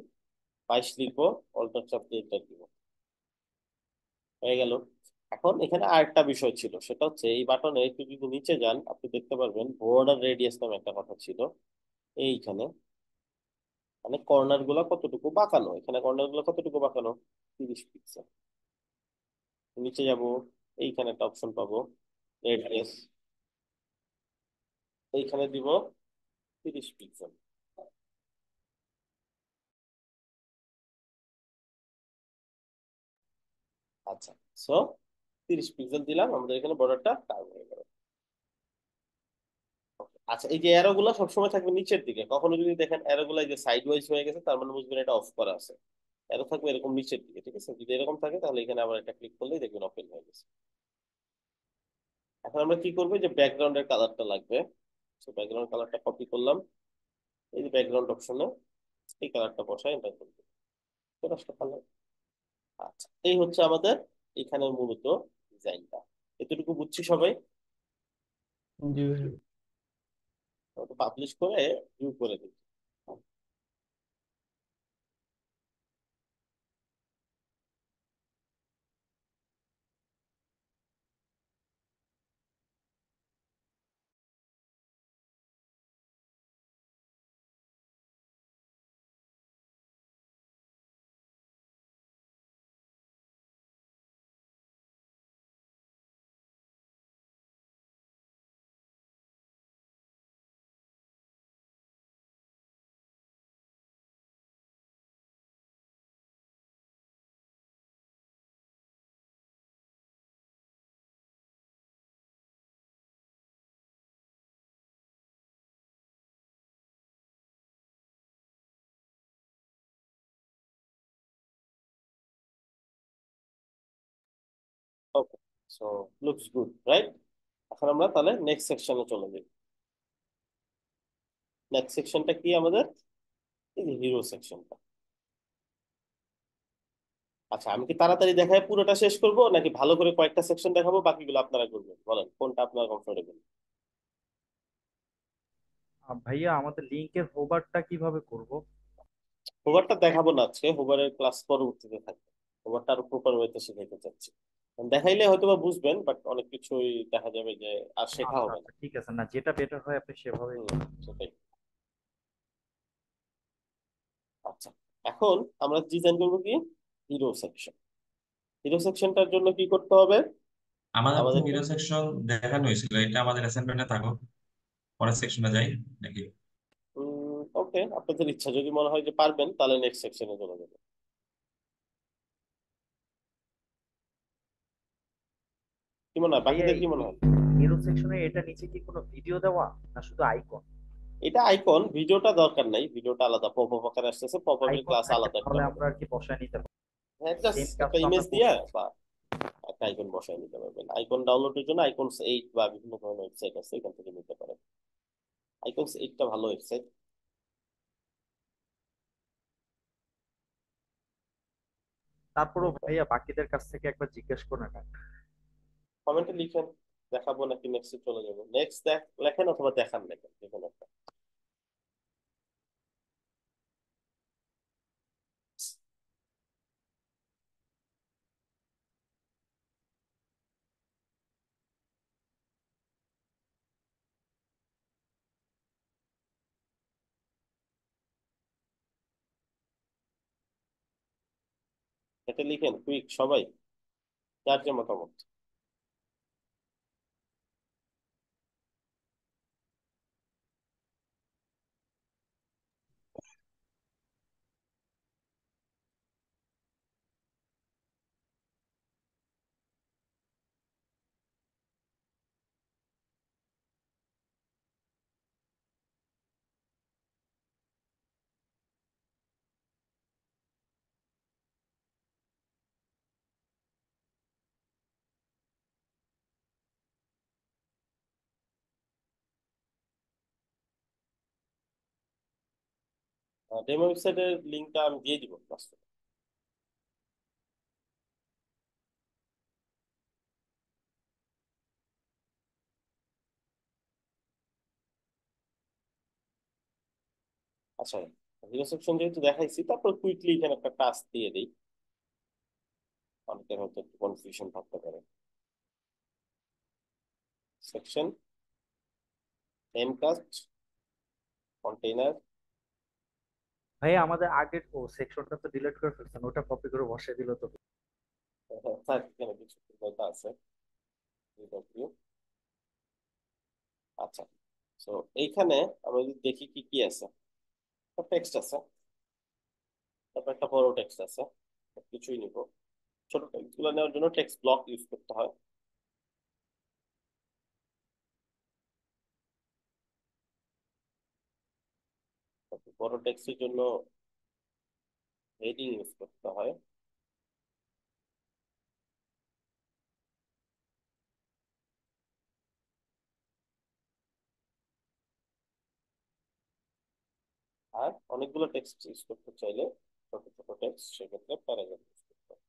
22 লিখবো, অল্টার চাপ দিয়ে এন্টার দিব। হয়ে গেল। এখন এখানে আরেকটা বিষয় ছিল, সেটা হচ্ছে এই বাটনে একটু যদি নিচে যান আপনি দেখতে পারবেন বর্ডার রেডিয়াস নামে একটা কথা ছিল এইখানে। মানে কর্নার গুলা কতটুকু বাঁকানো, এখানে কর্নার গুলা কতটুকু বাঁকানো? 30 পিক্সেল। নিচে যাব, এইখানে একটা অপশন পাবো রেডিয়াস, এইখানে দিব 30 পিক্সেল। আচ্ছা, সো 30 পিক্সেল দিলাম, আমাদের এখানে বর্ডারটা কার্ভ হয়ে গেল। আচ্ছা, এই যে অ্যারো গুলা সবসময় থাকবে নিচের দিকে। কখনো যদি দেখেন অ্যারো গুলা এই যে সাইড ওয়াইজ হয়ে গেছে, তার মানে বুঝবেন এটা অফ করা আছে। অ্যারো থাকবে এরকম নিচের দিকে, ঠিক আছে? যদি এরকম থাকে তাহলে এখানে আবার একটা ক্লিক করলেই দেখবেন ওপেন হয়ে গেছে। এখন আমরা কি করবো, যে ব্যাকগ্রাউন্ডের কালারটা লাগবে। ব্যাকগ্রাউন্ড কালারটা কপি করলাম, এই যে ব্যাকগ্রাউন্ড অপশনে এই কালারটা বসাই, এন্টার করবো। চলে আসলো কালার। আচ্ছা, এই হচ্ছে আমাদের এখানের মূলত ডিজাইনটা। এতটুকু বুঝছি সবাই? জি ভাইয়া। পাবলিশ করে ভিউ করে দিই। ওকে, সো লুকস গুড, রাইট? এখন আমরা তাহলে নেক্সট সেকশনে চলে যাই। নেক্সট সেকশনটা কি আমাদের? এই যে হিরো সেকশনটা। আচ্ছা, আমি কি তাড়াতাড়ি দেখায় পুরোটা শেষ করব, নাকি ভালো করে কয়েকটা সেকশন দেখাবো, বাকিগুলো আপনারা করবেন? বলেন কোনটা আপনারা কমফোর্টেবল। ভাইয়া আমাদের লিঙ্কের হোভারটা কিভাবে করব? হোভারটা দেখাবো না আজকে, হোভারের ক্লাস পরবর্তীতে থাকবে। হোভারটা আরো প্রপার ওয়েতে শেখাইতে চাচ্ছি। দেখাইলে হয়তো বা বুঝবেন, বাট অনেক কিছুই দেখা যাবে যে আর শেখা আচ্ছা হবে না। আচ্ছা, ঠিক আছে, না যেটা বেটার হয় আপনি সেভাবে হুম, করেন। সেটাই। আচ্ছা, এখন আমরা ডিজাইন করবো কি, হিরো সেকশন। হিরো সেকশনটার জন্য কি করতে হবে আমাদের তো আমাদেরকে? হিরো সেকশন দেখানো হয়েছিল, এটা আমাদের অ্যাসাইনমেন্টে থাকো, পরের সেকশনে যাই নাকি? ওকে, আপনাদের ইচ্ছা, যদি মনে হয় যে পারবেন তাহলে নেক্সট সেকশনে চলে যাবে। কি মনে হয়, ভাইয়া বাকিদের কি মনে হয়? হিরো সেকশনে এটা নিচে কি কোনো ভিডিও দেওয়া না শুধু আইকন? এটা আইকন, ভিডিওটা দরকার নাই, ভিডিওটা আলাদা পপ আপ আকারে আসতেছে, পপ আপের আইকন ক্লাস থাকলে আলাদা একটা তাহলে হবে। আমরা আর কি বসায় নিতে পারবো। হ্যাঁ, সেম জাস্ট কাজ একটা তো আমরা ইমেজ দিয়া করছি। বা একটা আইকন বসায় নিতে পারবেন। আইকন ডাউনলোডের জন্য আইকনস 8 বা বিভিন্ন ধরনের ওয়েবসাইট আছে, এখান থেকে নিতে পারেন। আইকনস 8টা ভালো ওয়েবসাইট। তারপরও ভাইয়া বাকিদের কাছ থেকে একবার জিজ্ঞেস করে নেন। কমেন্টে লিখেন, দেখাবো নাকি নেক্সট চলে যাবো। নেক্সট লেখেন অথবা দেখান লেখেন, যে কোনো একটা। এটা লিখেন কুইক সবাই, যার যে মতামত। ডেমো ওয়েবসাইটের লিঙ্কটা আমি দিয়ে দিব ক্লাস। আচ্ছা, হিরো সেকশন যেহেতু দেখাইছি, তারপর কুইকলি এখানে একটা টাস্ক দিয়ে দিই। অনেকের হয়তো একটু কনফিউশন থাকতে পারে। Section, name cast, container. ভাইয়া আমাদের আগের সেকশনটা তো ডিলিট করে ফেলছেন, ওটা কপি করে বসিয়ে দিল তো। থাক, এখানে কিছু কথা আছে। DW। আচ্ছা, তো এইখানে আমরা যদি দেখি কি কি আছে। টেক্সট আছে, তারপর একটা বড় টেক্সট আছে। কিছুই নিব। ছোট টেক্সট গুলো নেওয়ার জন্য টেক্সট ব্লক ইউজ করতে হয়। বড় টেক্সটের জন্য হেডিং ইউজ করতে হয়। আর অনেকগুলো টেক্সট ইউজ করতে চাইলে ছোট ছোট টেক্সট, সেক্ষেত্রে প্যারাগ্রাফ ইউজ করতে হয়।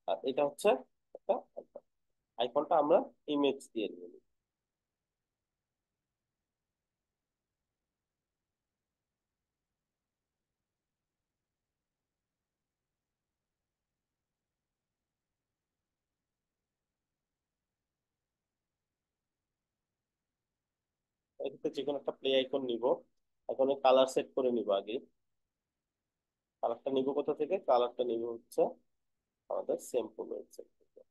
আর এটা হচ্ছে একটা আইকনটা আমরা ইমেজ দিয়ে নিই। এক্ষেত্রে যে কোনো একটা প্লে আইকন নিব, আইকনের কালার সেট করে নিব আগে। কালারটা নিব কোথা থেকে? কালারটা নিব হচ্ছে আমাদের স্যাম্পল ওয়েবসাইট থেকে।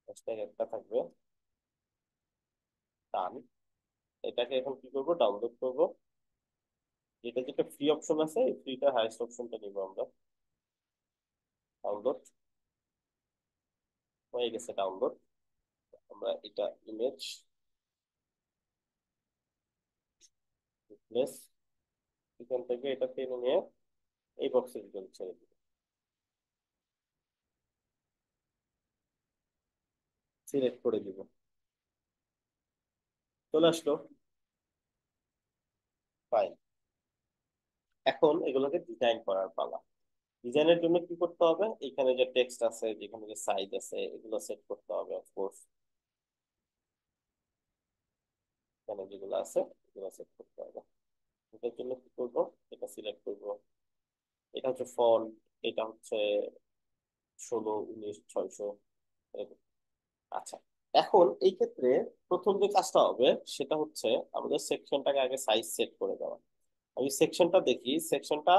হ্যাশট্যাগ একটা থাকবে, টান। এটাকে এখন কি করব? ডাউনলোড করব। এটা যেটা ফ্রি অপশন আছে, এই ফ্রিটা হাইয়েস্ট অপশনটা নিব আমরা। ডাউনলোড হয়ে গেছে, ডাউনলোড। আমরা এটা ইমেজ রিপ্লেস, এখান থেকে এটা টেনে নিয়ে এই বক্সের ভিতরে ছেড়ে দিব, সিলেক্ট করে দিব। চলে আসলো ফাইল। এখন এগুলোকে ডিজাইন করার পালা। ডিজাইনের জন্য কি করতে হবে? এখানে যে টেক্সট আছে, যেখানে যে সাইজ আছে, এগুলো সেট করতে হবে অফকোর্স। এখানে যেগুলো আছে এগুলো সেট করতে হবে। এটার জন্য কি করব? এটা সিলেক্ট করব। এটা হচ্ছে ফন্ট, এটা হচ্ছে 16, 19, 600 এরকম। আচ্ছা, এখন এই ক্ষেত্রে প্রথম যে কাজটা হবে সেটা হচ্ছে আমাদের সেকশনটাকে আগে সাইজ সেট করে দেওয়া। আমি সেকশনটা দেখি, সেকশনটা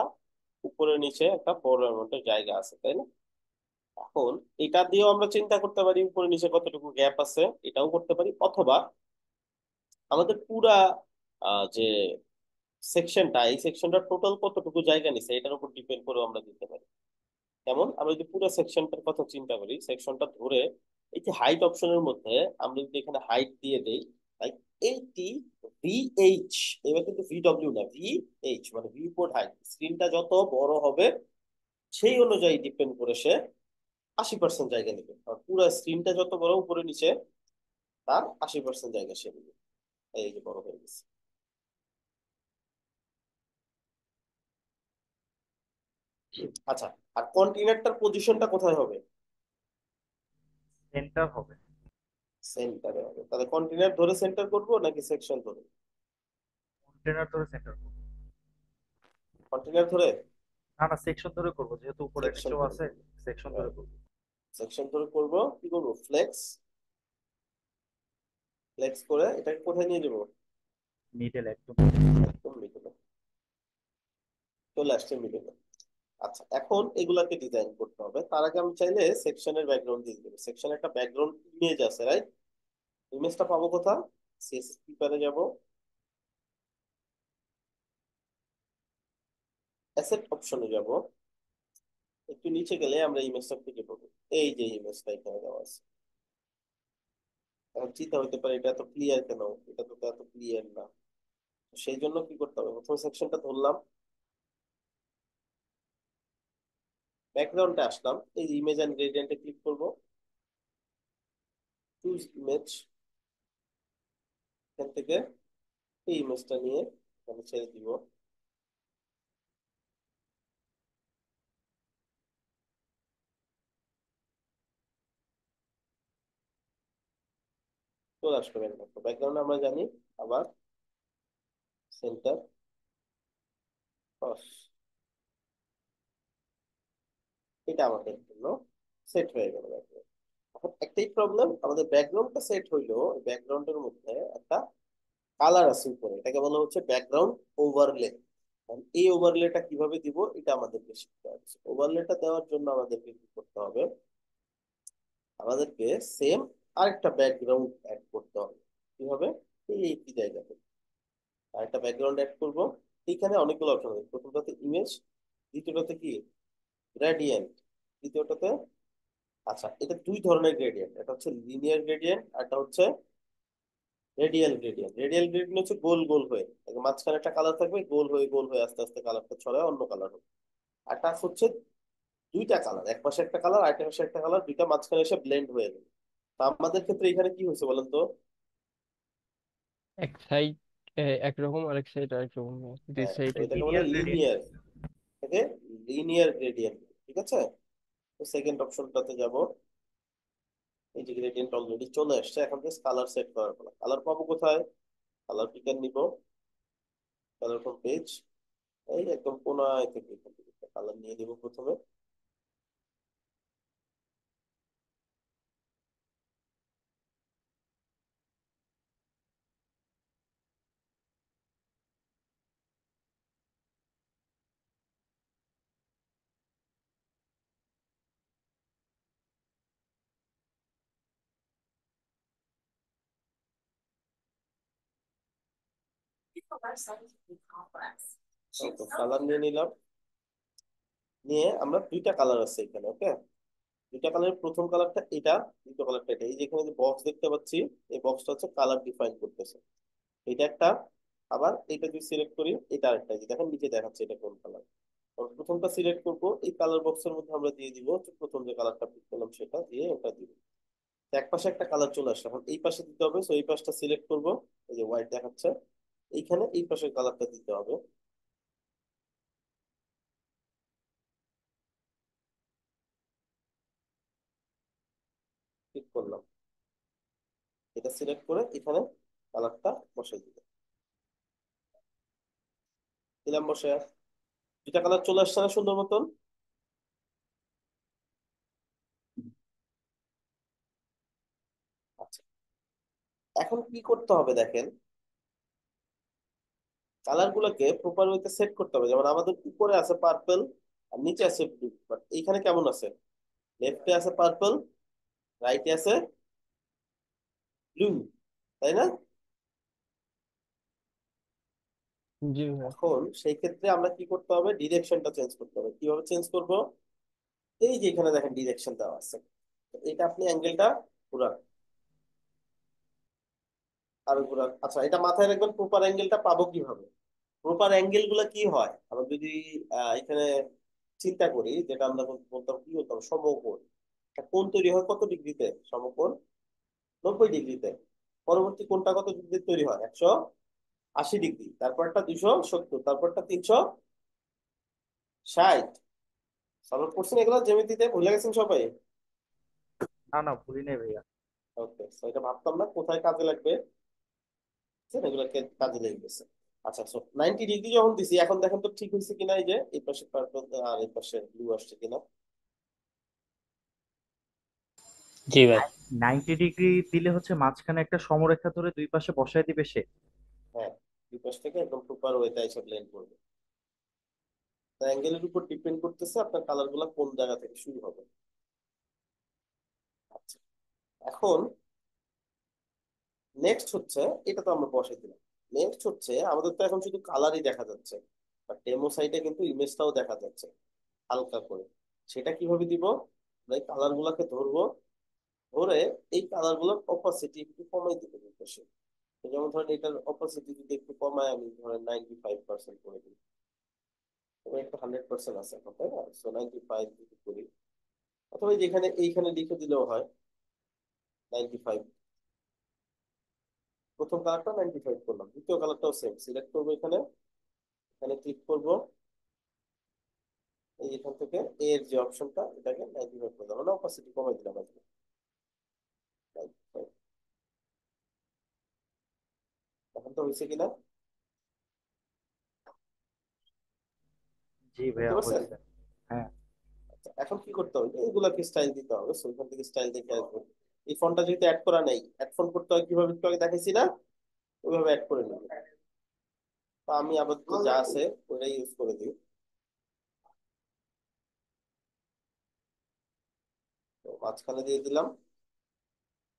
উপরে নিচে একটা বড় অ্যামাউন্টের জায়গা আছে, তাই না? এখন এটা দিয়েও আমরা চিন্তা করতে পারি উপরে নিচে কতটুকু গ্যাপ আছে, এটাও করতে পারি। অথবা আমাদের পুরা যে সেকশনটা, এই সেকশনটা টোটাল কতটুকু জায়গা নিছে এটার উপর ডিপেন্ড করে আমরা দিতে পারি। যেমন আমরা যদি পুরো সেকশনটার কথা চিন্তা করি, সেকশনটা ধরে এই যে হাইট অপশনের মধ্যে আমরা যদি এখানে হাইট দিয়ে দেই, লাইক 80 VH, এবার কিন্তু VW না, VH, মানে ভিউপোর্ট হাইট। স্ক্রিনটা যত বড় হবে সেই অনুযায়ী ডিপেন্ড করে সে 80% জায়গা নেবে। আর পুরো স্ক্রিনটা যত বড় উপরে নিচে, তার 80% জায়গা সে নেবে। এই যে বড় হয়ে গেছে। আচ্ছা, আর কন্টেইনারটার পজিশনটা কোথায় হবে? সেন্টার হবে। সেন্টারে হবে। তাহলে কন্টেইনার ধরে সেন্টার করবো নাকি সেকশন ধরে? কন্টেনার ধরে সেন্টার করবো। কন্টেইনার ধরে। না না, সেকশন ধরে করবো, যেহেতু উপরে সেকশন নিচেও ধরে আছে। করবো। সেকশন ধরে করবো। সেকশন ধরে করবো। কি করবো? ফ্লেক্স। ফ্লেক্স করে এটাকে কোথায় নিয়ে যাবো? মিডল একদম। একদম মিডলে। চলে আসছে মিডলে। আচ্ছা, এখন এগুলাকে ডিজাইন করতে হবে। তার আগে আমি চাইলে সেকশনের ব্যাকগ্রাউন্ড দিয়ে দেবো। সেকশনের একটা ব্যাকগ্রাউন্ড ইমেজ আছে, রাইট? ইমেজটা পাবো কোথা? সিএসএস পেপারে যাব, অ্যাসেট অপশনে যাব, একটু নিচে গেলে আমরা ইমেজটা খুঁজে পাবো। এই যে ইমেজটা এখানে দেওয়া আছে। এখন চিন্তা হতে পারে এটা এত ক্লিয়ার কেন, এটা তো এত ক্লিয়ার না। তো সেই জন্য কি করতে হবে? প্রথম সেকশনটা ধরলাম, ব্যাকগ্রাউন্ডে আসলাম, এই ইমেজ এন্ড গ্রেডিয়েন্টে ক্লিক করব, চুজ ইমেজ। এখান থেকে এই ইমেজটা নিয়ে এখানে ছেড়ে দিব। চলে আসলো ব্যাকগ্রাউন্ড। ব্যাকগ্রাউন্ড আমরা জানি আবার সেন্টার ক্রস। এটা আমাদের জন্য সেট হয়ে গেল ব্যাকগ্রাউন্ড। এখন একটাই প্রবলেম, আমাদের ব্যাকগ্রাউন্ডটা সেট হইলো, ব্যাকগ্রাউন্ডের মধ্যে একটা কালার আছে উপরে, এটাকে বলা হচ্ছে ব্যাকগ্রাউন্ড ওভারলে। এই ওভারলেটা কিভাবে দিব এটা আমাদেরকে শিখতে হবে। ওভারলেটা দেওয়ার জন্য আমাদেরকে কি করতে হবে? আমাদেরকে সেম আরেকটা ব্যাকগ্রাউন্ড অ্যাড করতে হবে। কি হবে? এই একটি জায়গাতে। আর একটা ব্যাকগ্রাউন্ড অ্যাড করবো। এখানে অনেকগুলো অপশন আছে, প্রথমটাতে ইমেজ, দ্বিতীয়টাতে কি গ্রেডিয়েন্ট, তৃতীয়টাতে, আচ্ছা এটা দুই ধরনের গ্রেডিয়েন্ট, একটা হচ্ছে লিনিয়ার গ্রেডিয়েন্ট আর একটা হচ্ছে রেডিয়াল গ্রেডিয়েন্ট। রেডিয়াল গ্রেডিয়েন্ট হচ্ছে গোল গোল হয়ে একদম মাঝখানে একটা কালার থাকবে, গোল হয়ে আস্তে আস্তে কালারটা ছড়ায় অন্য কালার হবে। আর একটা হচ্ছে দুইটা কালার, এক পাশে একটা কালার আর একটা পাশে একটা কালার, দুইটা মাঝখানে এসে ব্লেন্ড হয়ে যাবে। তো আমাদের ক্ষেত্রে এখানে কি হয়েছে বলেন তো? এক সাইড একরকম, আরেক সাইড আরেক রকম, দুই হ্যাঁ, তো সাইডে। এটাকে বলে লিনিয়ার গ্রেডিয়েন্ট। লিনিয়ার, এটাকে লিনিয়ার গ্রেডিয়েন্ট। ঠিক আছে, তো সেকেন্ড অপশনটাতে যাব। এই যে গ্রেডিয়েন্ট অলরেডি চলে আসছে, এখন জাস্ট কালার সেট করার পালা। কালার পাবো কোথায়? কালার পিকার নিব, কালার ফ্রম পেজ, এই একদম কোনায় থেকে কালার নিয়ে নিব প্রথমে। কালার নিয়ে নিলাম, নিয়ে আমরা দুইটা কালার আছে এখানে, ওকে। দুইটা কালারের প্রথম কালারটা এটা, দ্বিতীয় কালারটা এটা। এই যে এখানে যে বক্স দেখতে পাচ্ছি, এই বক্সটা হচ্ছে কালার ডিফাইন করতেছে, এটা একটা। আবার এটা যদি সিলেক্ট করি, এটা আরেকটা, এই যে দেখেন নিচে দেখাচ্ছে এটা কোন কালার। প্রথমটা সিলেক্ট করবো, এই কালার বক্সের মধ্যে আমরা দিয়ে দিব হচ্ছে প্রথম যে কালারটা পিক করলাম সেটা দিয়ে ওটা দিব। তো এক পাশে একটা কালার চলে আসছে, এখন এই পাশে দিতে হবে, তো এই পাশটা সিলেক্ট করব, এই যে হোয়াইট দেখাচ্ছে, এইখানে এই পাশের কালারটা দিতে হবে। ক্লিক করলাম, এটা সিলেক্ট করে এখানে কালারটা বসাই দিলাম, দিলাম বসে। দুটা কালার চলে আসছে না সুন্দর মতন? আচ্ছা, এখন কি করতে হবে দেখেন, কালার গুলোকে প্রপার ওয়েতে সেট করতে হবে। যেমন আমাদের উপরে আছে পার্পল আর নিচে আছে ব্লু, বাট এইখানে কেমন আছে? লেফটে আছে পার্পল, রাইটে আছে ব্লু, তাই না? জি ভাইয়া। এখন সেই ক্ষেত্রে আমরা কি করতে হবে, ডিরেকশনটা চেঞ্জ করতে হবে। কিভাবে চেঞ্জ করব? এই যে এখানে দেখেন ডিরেকশন দেওয়া আছে, তো এটা আপনি অ্যাঙ্গেলটা ঘুরান, আর ঘুরান। আচ্ছা, এটা মাথায় রাখবেন, প্রপার অ্যাঙ্গেলটা পাবো কিভাবে? প্রপার অ্যাঙ্গেল গুলা কি হয়, আমরা যদি এখানে চিন্তা করি, যেটা আমরা বলতাম কি বলতাম, সমকোণ। একটা কোণ তৈরি হয় কত ডিগ্রিতে? সমকোণ 90 ডিগ্রিতে। পরবর্তী কোণটা কত ডিগ্রিতে তৈরি হয়? 180 ডিগ্রি। তারপরটা 270, তারপরটা 360। সলভ করছেন এগুলো জ্যামিতিতে? ভুলে গেছেন সবাই? না না, ভুলি নাই ভাইয়া। ওকে, এটা ভাবতাম না কোথায় কাজে লাগবে, বুঝছেন? এগুলোকে কাজে লেগে গেছে। আচ্ছা, 90 ডিগ্রি যখন দিছি, এখন দেখেন তো ঠিক হয়েছে কিনা, এই যে এই পাশে পার্পল আর এই পাশে ব্লু আসছে কিনা। জি ভাই। 90 ডিগ্রি দিলে হচ্ছে মাঝখানে একটা সমরেখা ধরে দুই পাশে বসায় দিবে সে। হ্যাঁ, দুই পাশ থেকে একদম প্রপার ওয়েতে এসে ব্লেন্ড করবে। অ্যাঙ্গেলের উপর ডিপেন্ড করতেছে আপনার কালার গুলা কোন জায়গা থেকে শুরু হবে। আচ্ছা, এখন নেক্সট হচ্ছে, এটা তো আমরা বসাই দিলাম। নেক্সট হচ্ছে আমাদের তো এখন শুধু কালারই দেখা যাচ্ছে, বাট ডেমো সাইটে কিন্তু ইমেজটাও দেখা যাচ্ছে হালকা করে। সেটা কিভাবে দিব? আমরা এই কালার গুলাকে ধরবো, ধরে এই কালার গুলোর অপাসিটি একটু কমাই দিতে বলতেছে। যেমন ধরেন এটার অপাসিটি যদি একটু কমায়, আমি ধরেন 95% করে দিই, তবে একটা 100% আছে এখন, তাই না? সো 95 যদি করি, অথবা যেখানে এইখানে লিখে দিলেও হয় 95। প্রথম কালারটা 95 করলাম, দ্বিতীয় কালারটাও সেম সিলেক্ট করবো, এখানে এখানে ক্লিক করবো, এই এখান থেকে এর যে অপশনটা, এটাকে 95 করে দিলাম, মানে অপাসিটি কমাই দিলাম আর কি। 95। এখন তো হয়েছে কিনা জি বুঝতে ভাইয়া, পারছেন? হয়েছে। হ্যাঁ। আচ্ছা, এখন কি করতে হবে, এগুলাকে স্টাইল দিতে হবে। সো এখান থেকে স্টাইল দেখে আসবো। এই ফন্টটা যেহেতু অ্যাড করা নেই, অ্যাড ফন্ট করতে হয় কিভাবে একটু আগে দেখাইছি না, ওইভাবে অ্যাড করে নেব। তো আমি আপাতত যা আছে ওটাই ইউজ করে দিই। তো মাঝখানে দিয়ে দিলাম,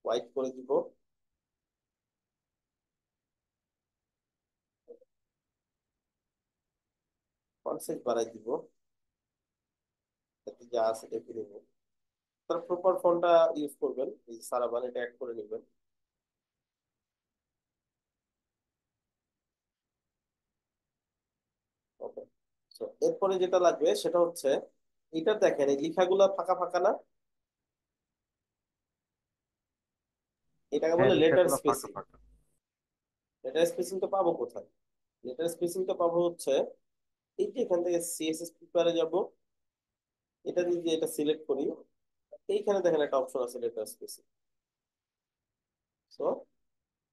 হোয়াইট করে দিব, ফন্ট সাইজ বাড়াই দিব, এতে যা আছে দেখে নেব। তার প্রপার ফন্টটা ইউজ করবেন, এই সারাবান এটা অ্যাড করে নেবেন। ওকে, তো এরপরে যেটা লাগবে সেটা হচ্ছে, এটা দেখেন এই লেখাগুলো ফাঁকা ফাঁকা না, এটাকে হ্যাঁ, বলে লেটার লেখাগুলো ফাঁকা স্পেসিং। ফাঁকা। লেটার স্পেসিংটা পাবো কোথায়? লেটার স্পেসিংটা পাবো হচ্ছে এই যে এখান থেকে সিএসএস প্রিপারে যাব, এটা দিয়ে যে এটা সিলেক্ট করি, এইখানে দেখেন একটা অপশন আছে লেটার স্পেসিং। সো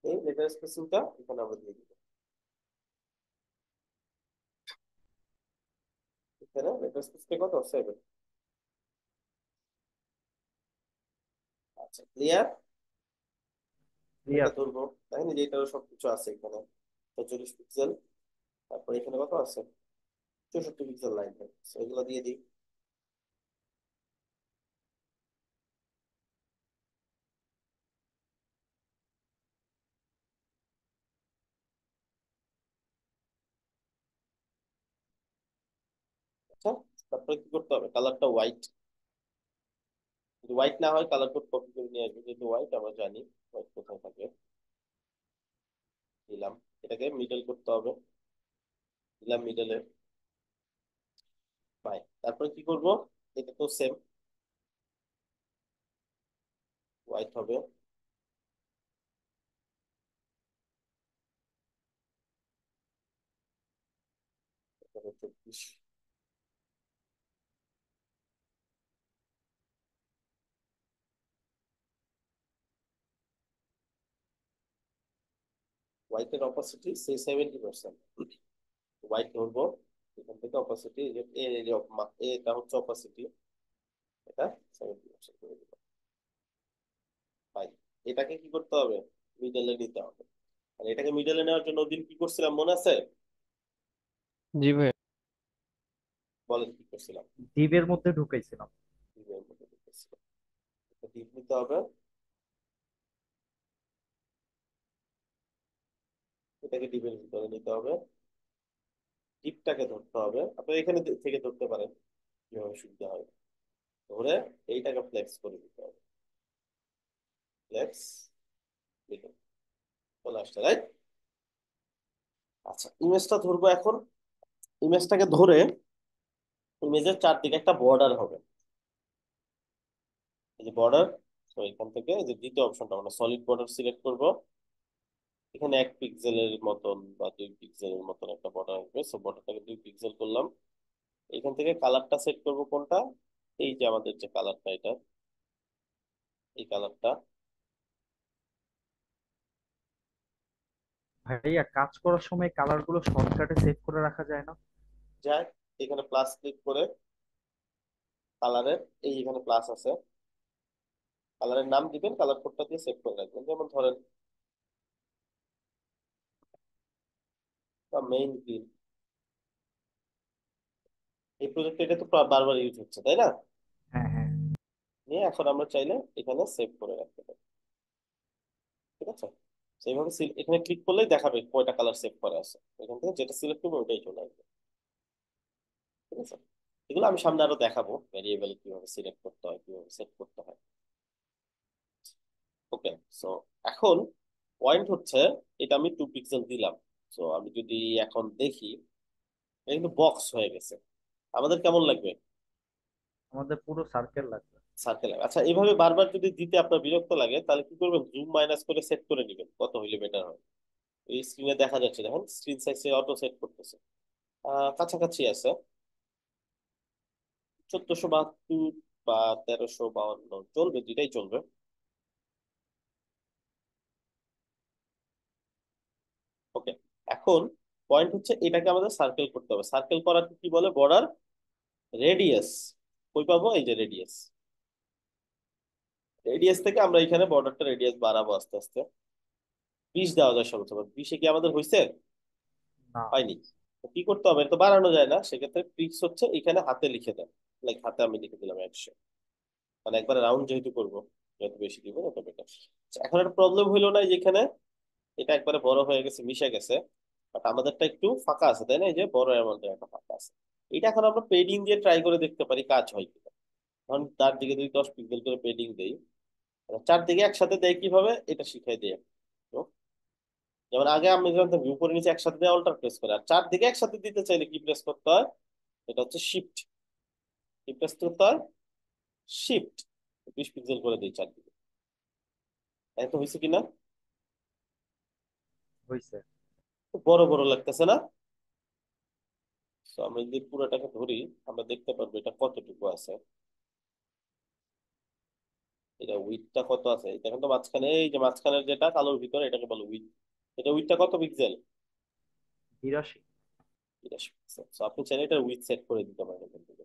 এই লেটার স্পেসিংটা এখানে আমরা দিয়ে দিব। এখানে লেটার স্পেসিং কত? 7। আচ্ছা, ক্লিয়ার। এটা ক্লিয়ার। ধরবো, দেখেন যে এটারও সবকিছু আছে এখানে। 44 পিক্সেল, তারপর এখানে কত আছে? 64 পিক্সেল লাইন। এগুলো দিয়ে দিই। আচ্ছা, তারপরে কি করতে হবে? কালারটা হোয়াইট, যদি হোয়াইট না হয় কালার কোড কপি করে নিয়ে আসবে, যেহেতু হোয়াইট আমরা জানি হোয়াইট কোথায় থাকে। দিলাম, এটাকে মিডল করতে হবে, দিলাম মিডলে। বাই, তারপরে কি করব? এটা তো সেম, হোয়াইট হবে। তারপরে 24, হোয়াইটের অপাসিটি সেই 70%। হোয়াইট ধরবো, এখান থেকে অপাসিটি, এটা হচ্ছে অপাসিটি, এটা 70% করে দিলাম। বাই, এটাকে কি করতে হবে? মিডলে নিতে হবে। আর এটাকে মিডলে নেওয়ার জন্য ওদিন কি করছিলাম মনে আছে? জি ভাইয়া। বলেন কি করছিলাম? ডিপের মধ্যে ঢুকাইছিলাম। ডিপের মধ্যে ঢুকেছিলাম। এটা ডিপ নিতে হবে, এটাকে ডিপের ভিতরে নিতে হবে, টিপটাকে ধরতে হবে। আপনি এখানে থেকে ধরতে পারেন, যেভাবে সুবিধা হয়। ধরে এইটাকে ফ্লেক্স করে দিতে হবে, ফ্লেক্স দিতে চলে আসছে, রাইট? আচ্ছা, ইমেজটা ধরবো এখন। ইমেজটাকে ধরে ইমেজের চারদিকে একটা বর্ডার হবে, এই যে বর্ডার। তো এখান থেকে এই যে দ্বিতীয় অপশনটা আমরা সলিড বর্ডার সিলেক্ট করব। এখানে 1 পিক্সেলের মতন বা 2 পিক্সেলের মতন একটা বর্ডার আসবে। সো বর্ডারটাকে 2 পিক্সেল করলাম। এখান থেকে কালারটা সেট করব কোনটা? এই যে আমাদের যে কালারটা, এটা এই কালারটা। ভাইয়া, কাজ করার সময় কালার গুলো শর্টকাটে সেভ করে রাখা যায় না? যাই, এখানে প্লাস ক্লিক করে কালারের এই এখানে প্লাস আছে, কালারের নাম দিবেন, কালার কোডটা দিয়ে সেভ করে রাখবেন। যেমন ধরেন মেইন গ্রিন, এই প্রজেক্টে এটা তো বারবার ইউজ হচ্ছে, তাই না? হ্যাঁ, হ্যাঁ। নিয়ে এখন আমরা চাইলে এখানে সেভ করে রাখতে পারি, ঠিক আছে? সেইভাবে এখানে ক্লিক করলেই দেখাবে কয়টা কালার সেভ করা আছে। এখান থেকে যেটা সিলেক্ট করবো ওটাই চলে আসবে, ঠিক আছে? এগুলো আমি সামনে আরো দেখাবো, ভ্যারিয়েবল কিভাবে সিলেক্ট করতে হয়, কিভাবে সেট করতে হয়। ওকে, সো এখন পয়েন্ট হচ্ছে, এটা আমি 2 পিক্সেল দিলাম। সো আমি যদি এখন দেখি, এটা কিন্তু বক্স হয়ে গেছে। আমাদের কেমন লাগবে? আমাদের পুরো সার্কেল লাগবে। সার্কেল। আচ্ছা, এইভাবে বারবার যদি দিতে আপনার বিরক্ত লাগে, তাহলে কি করবেন? জুম মাইনাস করে সেট করে নেবেন, কত হইলে বেটার হয়। এই স্ক্রিনে দেখা যাচ্ছে, দেখেন স্ক্রিন সাইজ অটো সেট করতেছে, কাছাকাছি আছে। 1472 বা 1352 চলবে, দুইটাই চলবে। ওকে, এখন পয়েন্ট হচ্ছে এটাকে আমাদের সার্কেল করতে হবে। সার্কেল করাকে কি বলে? Border radius. কই পাবো? এই যে রেডিয়াস। রেডিয়াস থেকে আমরা এখানে বর্ডারটা রেডিয়াস বাড়াবো আস্তে আস্তে। 20 দেওয়া যায় সর্বোচ্চ। 20-এ কি আমাদের হয়েছে? না। হয়নি। তো কি করতে হবে? এটা তো বাড়ানো যায় না, সেক্ষেত্রে ট্রিক্স হচ্ছে এখানে হাতে লিখে দেন। লাইক হাতে আমি লিখে দিলাম 100, মানে একবার রাউন্ড যেহেতু করবো, যত বেশি দিব তত বেটার। এখন একটা প্রবলেম হইলো না, যেখানে এটা একবারে বড় হয়ে গেছে, মিশে গেছে, বাট আমাদেরটা একটু ফাঁকা আছে, তাই না? এই যে বড় অ্যামাউন্টের একটা ফাঁকা আছে। এটা এখন আমরা পেডিং দিয়ে ট্রাই করে দেখতে পারি কাজ হয় কিনা। ধরুন তার দিকে যদি 10 পিক্সেল করে পেডিং দেই, চারদিকে একসাথে দেয় কিভাবে এটা শিখাই দিই। তো যেমন আগে আমি জানতাম উপরে নিচে একসাথে দিয়ে অল্টার প্রেস করে, আর চারদিকে একসাথে দিতে চাইলে কি প্রেস করতে হয়? এটা হচ্ছে শিফট। কি প্রেস করতে হয়? শিফট। 20 পিক্সেল করে দিই চারদিকে। এত হয়েছে কিনা? হয়েছে। খুব বড় বড় লাগতেছে না? তো আমরা যদি পুরোটাকে ধরি, আমরা দেখতে পারবো এটা কতটুকু আছে। এটা উইডথটা কত আছে, এটা কিন্তু মাঝখানে, এই যে মাঝখানের যেটা কালোর ভিতরে এটাকে বলে উইডথ। এটা উইডথটা কত পিক্সেল? 82। 82 পিক্সেল। তো আপনি চাইলে এটা উইডথ সেট করে দিতে পারেন এখান থেকে।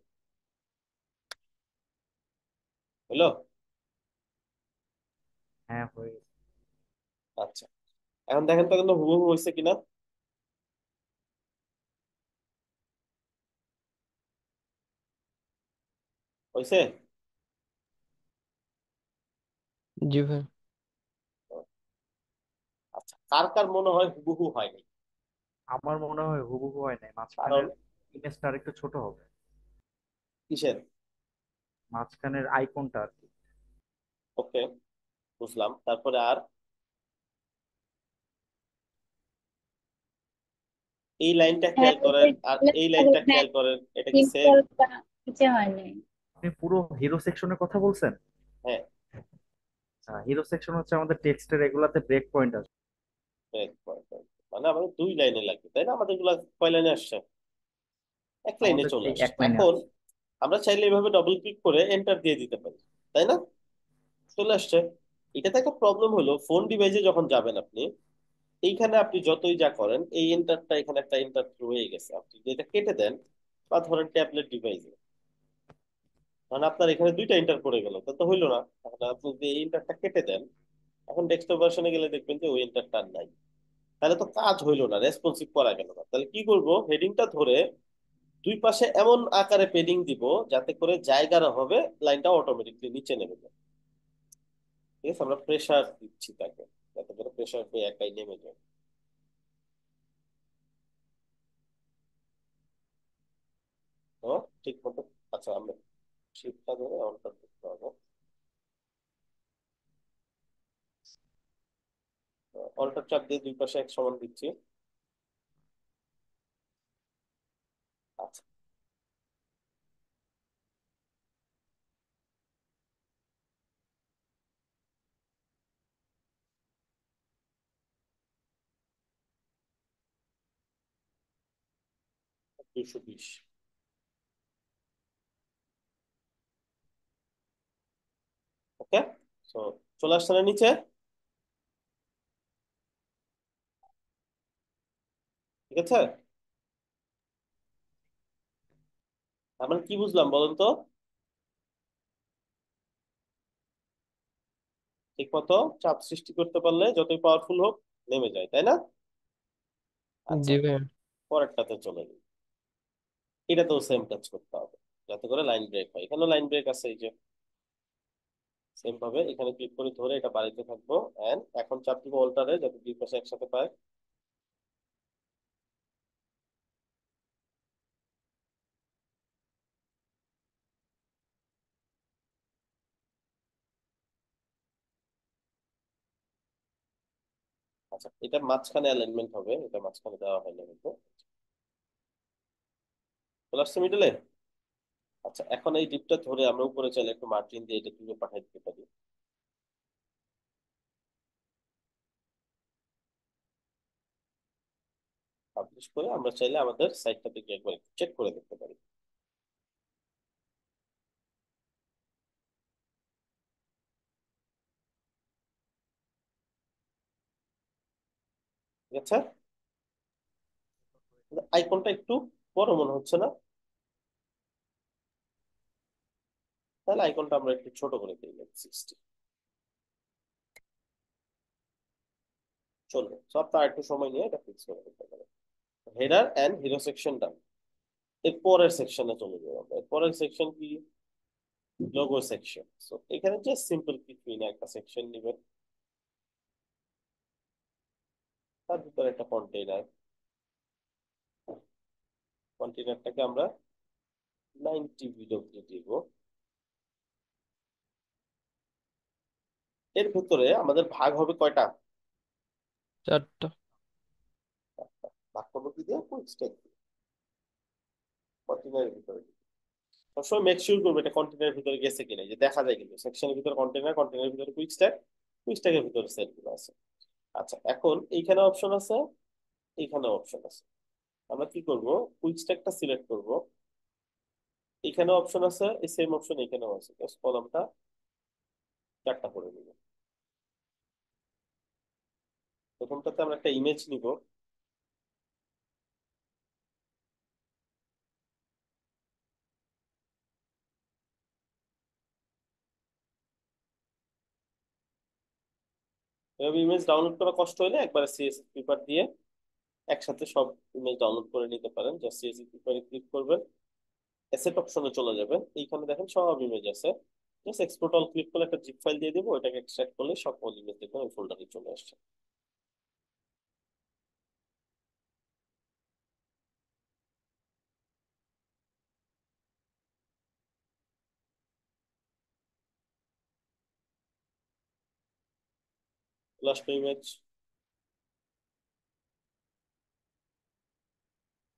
হলো? হ্যাঁ, হয়ে গেছে। আচ্ছা, এখন দেখেন তো কিন্তু হুবহু হয়েছে কিনা। হয়েছে? জি ভাইয়া। আচ্ছা, কার কার মনে হয় হুবহু হয়নি? আমার মনে হয় হুবহু হয় নাই, কারণ মাঝখানের ইমেজটা আর একটু ছোট হবে। কিসের? মাঝখানের আইকনটা আর কি। ওকে, বুঝলাম। তারপরে আর এই লাইনটা হ্যাঁ, খেয়াল ওই যে করেন, আর এই সিম্পল, লাইনটা হ্যাঁ খেয়াল করেন, এটা কি সেম? সিম্পল কিছু হয় নাই। আপনি পুরো হিরো সেকশনের কথা বলছেন? হ্যাঁ। হিরো সেকশন হচ্ছে আমাদের টেক্সটের এগুলাতে ব্রেক পয়েন্ট আছে। correct, correct, correct। মানে আমাদের 2 লাইনে লাগবে, তাই না? আমাদের গুলা কয় লাইনে আসছে? এক লাইনে আমাদের চলে এই আসছে। এক লাইনে এখন আছে। আমরা চাইলে এইভাবে ডবল ক্লিক করে এন্টার দিয়ে দিতে পারি, তাই না? চলে আসছে। এটাতে একটা প্রবলেম হলো, ফোন ডিভাইসে যখন যাবেন আপনি, এইখানে আপনি যতই যা করেন এই এন্টারটা, এখানে একটা এন্টার রয়ে গেছে। আপনি যদি এটা কেটে দেন, বা ধরেন ট্যাবলেট ডিভাইসে, মানে আপনার এখানে 2টা এন্টার পড়ে গেল, তা তো হইলো না। তাহলে আপনি যদি এই এন্টারটা কেটে দেন, এখন ডেস্কটপ ভার্সনে গেলে দেখবেন যে ওই এন্টারটা আর নাই। তাহলে তো কাজ হইলো না, রেসপন্সিভ করা গেল না। তাহলে কি করব? হেডিংটা ধরে দুই পাশে এমন আকারে পেডিং দিব যাতে করে জায়গার হবে লাইনটা অটোমেটিকলি নিচে নেমে যায়। ঠিক আছে, আমরা প্রেসার দিচ্ছি তাকে, যাতে করে প্রেসার পেয়ে একাই নেমে যায়। তো ঠিক মতো। আচ্ছা, আমরা শিফটটা ধরে অনটা করতে হবে। অল্টার চাপ দিয়ে দুই পাশে এক সমান দিচ্ছি। আচ্ছা, 220। ওকে। তো চলে আসছে না নিচে? ঠিক আছে। আমরা কি বুঝলাম বলেন তো? ঠিক মতো চাপ সৃষ্টি করতে পারলে যতই পাওয়ারফুল হোক, নেমে যায়, তাই না? আচ্ছা, জি ভাইয়া। পরেরটাতে চলে যাই। এটাতেও সেম কাজ করতে হবে, যাতে করে লাইন ব্রেক হয়। এখানে লাইন ব্রেক আছে, এই যে সেম ভাবে এখানে ক্লিক করে ধরে এটা বাড়িতে থাকবো, এন্ড এখন চাপ দিব অল্টারে, যাতে দুই পাশে একসাথে পায়। আচ্ছা, এটা মাঝখানে অ্যালাইনমেন্ট হবে, এটা মাঝখানে দেওয়া হয় না কিন্তু। চলে আসছে মিডলে। আচ্ছা, এখন এই ডিপটা ধরে আমরা উপরে চাইলে একটু মার্জিন দিয়ে এটা তুলে পাঠিয়ে দিতে পারি। পাবলিশ করে আমরা চাইলে আমাদের সাইটটা থেকে একবার চেক করে দেখতে পারি। ঠিক আছে। আইকনটা একটু বড় মনে হচ্ছে না? তাহলে আইকনটা আমরা একটু ছোট করে দিই, 60। চলবে সব, তার একটু সময় নিয়ে এটা ফিক্স করে দিতে পারে। হেডার এন্ড হিরো সেকশনটা এর পরের সেকশনে চলে যাবো আমরা। এর পরের সেকশন কি? Logo section. সো এখানে জাস্ট সিম্পল কিছুই না, একটা সেকশন নেবেন, তার ভিতরে একটা কন্টেইনার। কন্টেইনারটাকে আমরা 90 VW দিব। এর ভিতরে আমাদের ভাগ হবে কয়টা? 4টা। ভাগ করবো কি দিয়ে? কুইক স্ট্যাক কন্টেনারের ভিতরে। সবসময় মেক শিওর করবে এটা কন্টেনারের ভিতরে গেছে কিনা, যে দেখা যায় কিন্তু সেকশনের ভিতরে কন্টেনার, কন্টেনারের ভিতরে কুইক স্ট্যাক, কুইক স্ট্যাকের ভিতরে সেট গুলো আছে। আচ্ছা, এখন এইখানে অপশন আছে, এইখানে অপশন আছে। আমরা কি করব? কুইক স্ট্যাকটা সিলেক্ট করব। এখানে অপশন আছে, এই সেম অপশন এখানেও আছে, জাস্ট কলামটা 4টা করে নিব। প্রথমটাতে আমরা একটা ইমেজ নিব। এভাবে ইমেজ ডাউনলোড করা কষ্ট হলে একবার সিএসএস পেপার দিয়ে একসাথে সব ইমেজ ডাউনলোড করে নিতে পারেন। জাস্ট সিএসএস পেপারে ক্লিক করবেন, অ্যাসেট অপশনে চলে যাবেন, এইখানে দেখেন সব ইমেজ আছে। জাস্ট এক্সপোর্ট অল ক্লিক করলে একটা জিপ ফাইল দিয়ে দেবো, ওইটাকে এক্সট্রাক্ট করলে সকল ইমেজ দেখবেন ওই ফোল্ডারে চলে আসছে। লাস্ট ইমেজ,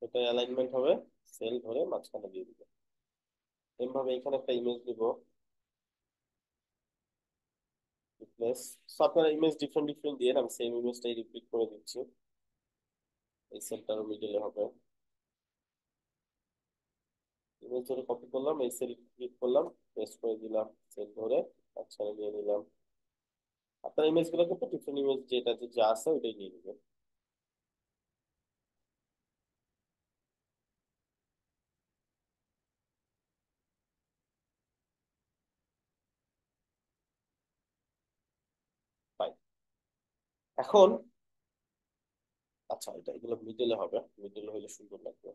এটা অ্যালাইনমেন্ট হবে, সেল ধরে মাঝখানে দিয়ে দিবে। এভাবে এখানে একটা ইমেজ দিব, রিপ্লেস। আপনারা ইমেজ ডিফারেন্ট ডিফারেন্ট দিয়ে আমি সেম ইমেজটাই রিপিট করে দিচ্ছি। এই সেলটারও মিডলে হবে। ইমেজ ধরে কপি করলাম, এই সেল ক্লিক করলাম, পেস্ট করে দিলাম, সেল ধরে মাঝখানে নিয়ে নিলাম। আপনার ইমেজ গুলো কিন্তু ডিফারেন্ট ইমেজ যেটা যা আছে ওইটাই নিয়ে নেবেন। Fine. এখন আচ্ছা, এটা এগুলো মিডলে হবে, মিডলে হলে সুন্দর লাগবে।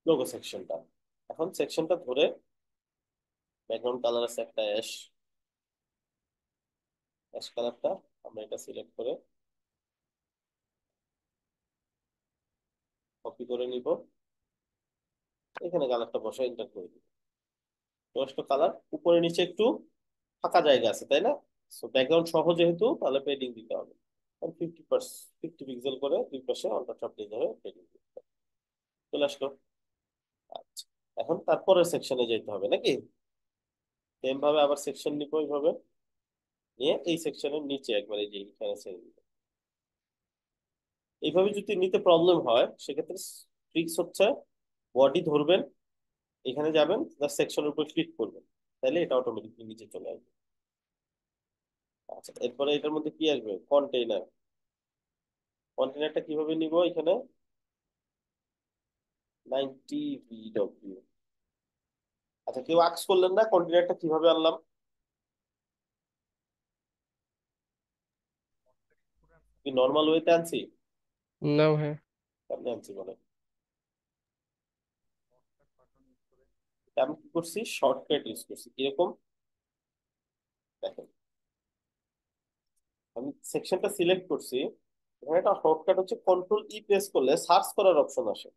লোগো সেকশনটা, এখন সেকশনটা ধরে ব্যাকগ্রাউন্ড কালার আছে একটা অ্যাশ, অ্যাশ কালারটা আমরা এটা সিলেক্ট করে কপি করে নিব, এখানে কালারটা বসে এন্টার করে দিব। যথেষ্ট কালার, উপরে নিচে একটু ফাঁকা জায়গা আছে তাই না? সো ব্যাকগ্রাউন্ড সহ যেহেতু, তাহলে পেডিং দিতে হবে 50 পিক্সেল করে দুই পাশে অল্টা চাপ দিয়ে ধরে পেডিং দিতে হবে। চলে আসলো। আচ্ছা, এখন তারপরের সেকশনে যেতে হবে নাকি? সেম ভাবে আবার সেকশন নিবো, এইভাবে নিয়ে এই সেকশনের নিচে একবার এই যে এখানে ছেড়ে দিব। এইভাবে যদি নিতে প্রবলেম হয় সেক্ষেত্রে ট্রিক্স হচ্ছে, বডি ধরবেন, এখানে যাবেন, জাস্ট সেকশনের উপর ক্লিক করবেন, তাহলে এটা অটোমেটিকলি নিচে চলে আসবে। আচ্ছা, এরপরে এটার মধ্যে কি আসবে? কন্টেইনার। কন্টেইনারটা কিভাবে নিব? এখানে 90 VW। আচ্ছা, কেউ আক্স করলেন না কন্টেইনারটা কিভাবে আনলাম? কি নর্মাল ওয়েতে আনছি? না ভাইয়া। কেমনে আনছি বলে? আমি কি করছি? শর্টকাট ইউজ করছি। কিরকম দেখেন, আমি সেকশনটা সিলেক্ট করছি, এখানে একটা শর্টকাট হচ্ছে কন্ট্রোল প্রেস করলে সার্চ করার অপশন আসে।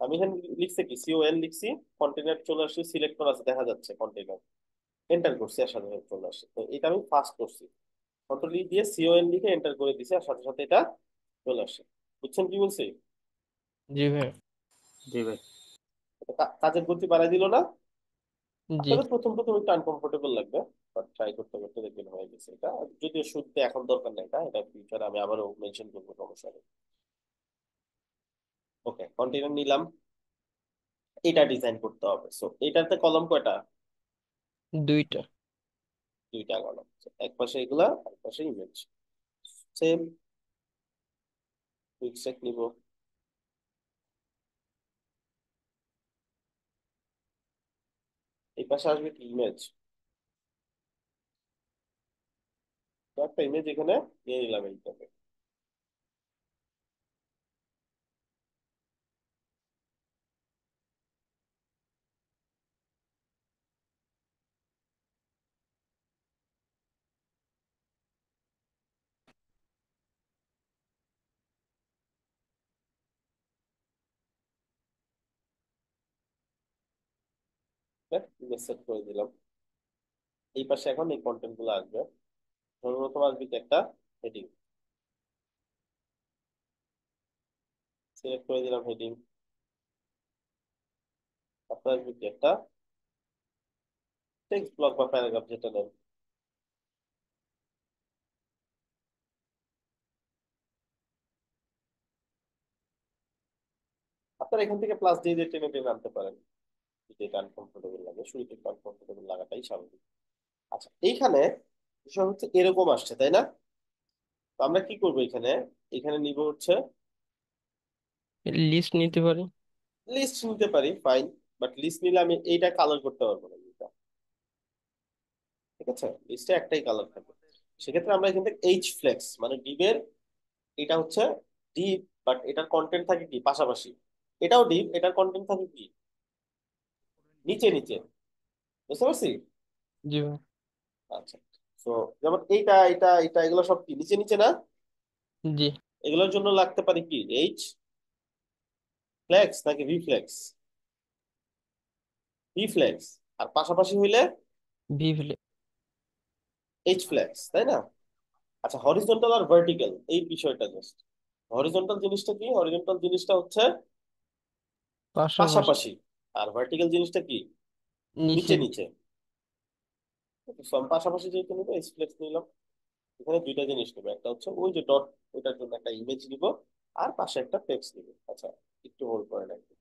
আমি এখানে লিখছি কি, CON লিখছি, কন্টেনার চলে আসছে, সিলেক্ট করা আছে দেখা যাচ্ছে কন্টেনার, এন্টার করছি আর সাথে সাথে চলে আসছে। তো এটা আমি ফার্স্ট করছি, কন্ট্রোল দিয়ে CON লিখে এন্টার করে দিছি আর সাথে সাথে এটা চলে আসে। বুঝছেন কি বলছি? জি ভাইয়া। জি ভাই। এটা কাজের গতি বাড়াই দিল না? জি। আপনাদের প্রথম প্রথম একটু আনকমফোর্টেবল লাগবে, বাট ট্রাই করতে করতে দেখবেন হয়ে গেছে। এটা যদিও শুনতে এখন দরকার নেই, এটা এটা ফিউচারে আমি আবারও মেনশন করবো, সমস্যা নেই। ওকে, কন্টেনার নিলাম, এটা ডিজাইন করতে হবে। সো এটাতে কলম কয়টা? 2টা। 2টা কলম। এক পাশে এগুলা, এক পাশে ইমেজ। সেম কুইকসেট নিব, এই পাশে আসবে কি ইমেজ, একটা ইমেজ এখানে নিয়ে নিলাম এইটাকে। একটা ইমেজ সেট করে দিলাম। এই পাশে এখন এই কন্টেন্ট গুলো আসবে। সর্বপ্রথম আসবে কি একটা হেডিং, সিলেক্ট করে দিলাম হেডিং। তারপর আসবে কি একটা টেক্সট ব্লক বা প্যারাগ্রাফ যেটা নেন। আপনারা এখান থেকে প্লাস দিয়ে দিয়ে টেনে টেনে আনতে পারেন, যেটা আনকমফোর্টেবল লাগে। শুরুতে একটু আনকমফোর্টেবল লাগাটাই স্বাভাবিক। আচ্ছা, এইখানে বিষয় হচ্ছে এরকম আসছে, তাই না? তো আমরা কি করবো এখানে? এখানে নিব হচ্ছে লিস্ট নিতে পারি। লিস্ট নিতে পারি, ফাইন। বাট লিস্ট নিলে আমি এইটা কালার করতে পারবো না এটা। ঠিক আছে, লিস্টে একটাই কালার থাকবে। সেক্ষেত্রে আমরা এখান থেকে এইচ ফ্লেক্স মানে ডিভের, এটা হচ্ছে ডিভ, বাট এটার কন্টেন্ট থাকে কি পাশাপাশি। এটাও ডিভ, এটার কন্টেন্ট থাকে কি নিচে নিচে। বুঝতে পারছি? জি ভাই। আচ্ছা, তো যেমন এইটা এটা এটা এগুলো সব কি নিচে নিচে না? জি। এগুলোর জন্য লাগতে পারে কি এইচ ফ্লেক্স নাকি ভি ফ্লেক্স? V flex. আর পাশাপাশি হইলে ভি এইচ ফ্লেক্স, তাই না? আচ্ছা, হরিজন্টাল আর ভার্টিক্যাল এই বিষয়টা জাস্ট। হরিজন্টাল জিনিসটা কি? হরিজন্টাল জিনিসটা হচ্ছে পাশাপাশি। পাশাপাশি, আর ভার্টিক্যাল জিনিসটা কি নিচে। নিচে নিচে। So, আমি পাশাপাশি যেহেতু নিবো এইচ ফ্লেক্স নিলাম। এখানে দুইটা জিনিস নেবো, একটা হচ্ছে ওই যে ডট, ওইটার জন্য একটা ইমেজ নিব, আর পাশে একটা টেক্সট নিব। আচ্ছা, একটু হোল্ড করে রাখবো।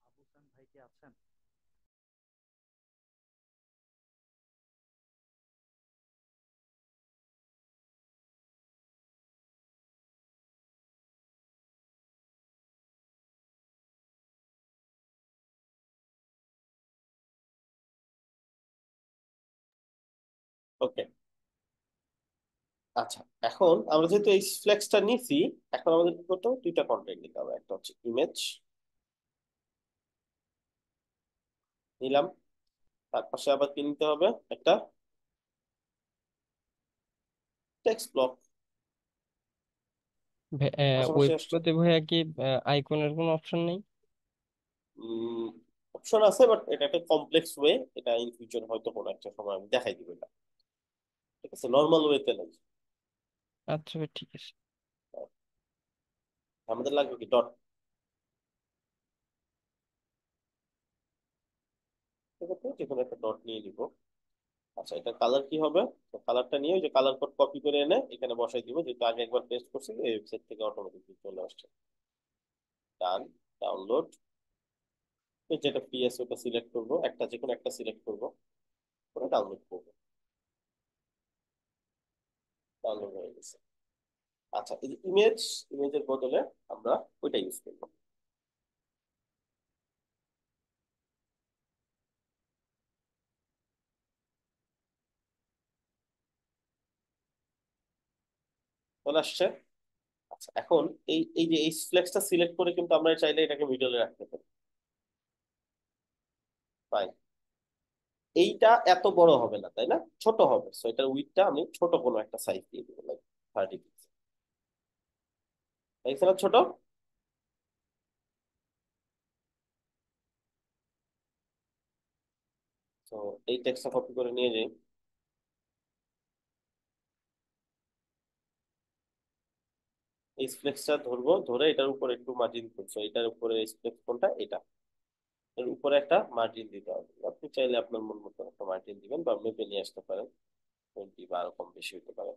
আবু হোসেন ভাই কি আছেন? ওকে, আচ্ছা। এখন আমরা যেহেতু এই ফ্লেক্সটা নিছি, এখন আমাদের কি করতে হবে? দুইটা কন্টেন্ট নিতে হবে। একটা হচ্ছে ইমেজ নিলাম, তার পাশে আবার কি নিতে হবে? একটা টেক্সট ব্লক পাশাপাশি আসছে। ওয়েবগুলোতে ভাইয়া কি আইকনের কোনো অপশন নেই? অপশন আছে, বাট এটা একটা কমপ্লেক্স ওয়ে। এটা ইন ফিউচার হয়তো কোনো একটা সময় আমি দেখাই দিব এটা। ঠিক আছে, নর্মাল ওয়েতে নাই। আচ্ছা ভাই, ঠিক আছে। আমাদের লাগবে কি ডট। ঠিক আছে, যে কোনো একটা ডট নিয়ে নিব। আচ্ছা, এটা কালার কি হবে? কালারটা নিয়ে ওই যে কালার কোড কপি করে এনে এখানে বসাই দিব, যেহেতু আগে একবার পেস্ট করছি এই ওয়েবসাইট থেকে অটোমেটিক চলে আসছে। ডান, ডাউনলোড। যেটা পিএস ওটা সিলেক্ট করব, একটা যে কোনো একটা সিলেক্ট করব, করে ডাউনলোড করব। ডাউনলোড হয়ে গেছে। আচ্ছা, এই যে ইমেজ, ইমেজের বদলে আমরা ওইটা ইউজ করব। চলে আসছে। আচ্ছা, এখন এই এই যে এই ফ্লেক্সটা সিলেক্ট করে কিন্তু আমরা চাইলে এটাকে মিডলে রাখতে পারি। ফাইন। এইটা এত বড় হবে না, তাই না? ছোট হবে। সো এটার উইডথটা আমি ছোট কোনো একটা সাইজ দিয়ে দেবো, লাইক 30 পিক্সেল। দেখছেন না ছোট? এই টেক্সটটা কপি করে নিয়ে যাই। এই ফ্লেক্সটা ধরবো, ধরে এটার উপরে একটু মার্জিন করছো, এটার উপরে ফ্লেক্স কোনটা, এটা এর উপরে একটা মার্জিন দিতে হবে। আপনি চাইলে আপনার মন মতো একটা মার্জিন দিবেন বা মেপে নিয়ে আসতে পারেন, 20 বা আরো কম বেশি হতে পারে।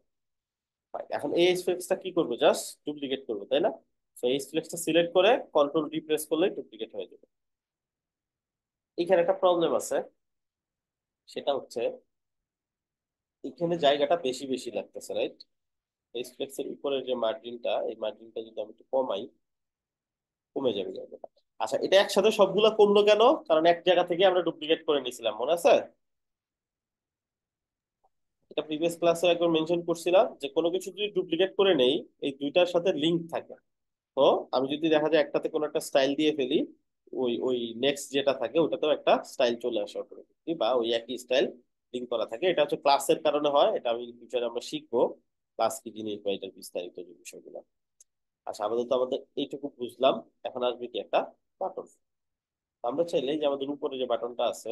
এখন এই ফ্লেক্সটা কি করবো, জাস্ট ডুপ্লিকেট করবো, তাই না? তো এই ফ্লেক্সটা সিলেক্ট করে কন্ট্রোল ডি প্রেস করলে ডুপ্লিকেট হয়ে যাবে। এখানে একটা প্রবলেম আছে, সেটা হচ্ছে এখানে জায়গাটা বেশি বেশি লাগতেছে, রাইট? এই ফ্লেক্সের উপরের যে মার্জিনটা, এই মার্জিনটা যদি আমি একটু কমাই, কমে যাবে জায়গাটা। আচ্ছা, এটা একসাথে সবগুলা কমলো কেন? কারণ এক জায়গা থেকে আমরা ডুপ্লিকেট করে নিয়েছিলাম, মনে আছে? এটা প্রিভিয়াস ক্লাসে একবার মেনশন করছিলাম যে কোনো কিছু যদি ডুপ্লিকেট করে নেই, এই দুইটার সাথে লিংক থাকে। তো আমি যদি দেখা যায় একটাতে কোনো একটা স্টাইল দিয়ে ফেলি, ওই ওই নেক্সট যেটা থাকে ওটাতেও একটা স্টাইল চলে আসে অটোমেটিকলি, বা ওই একই স্টাইল লিঙ্ক করা থাকে। এটা হচ্ছে ক্লাসের কারণে হয়, এটা আমি ফিউচারে আমরা শিখবো ক্লাস কি জিনিস বা এটার বিস্তারিত যে বিষয়গুলো। আচ্ছা, আপাতত আমাদের এইটুকু বুঝলাম। এখন আসবে কি একটা বাটন। আমরা চাইলে যে আমাদের উপরে যে বাটনটা আছে,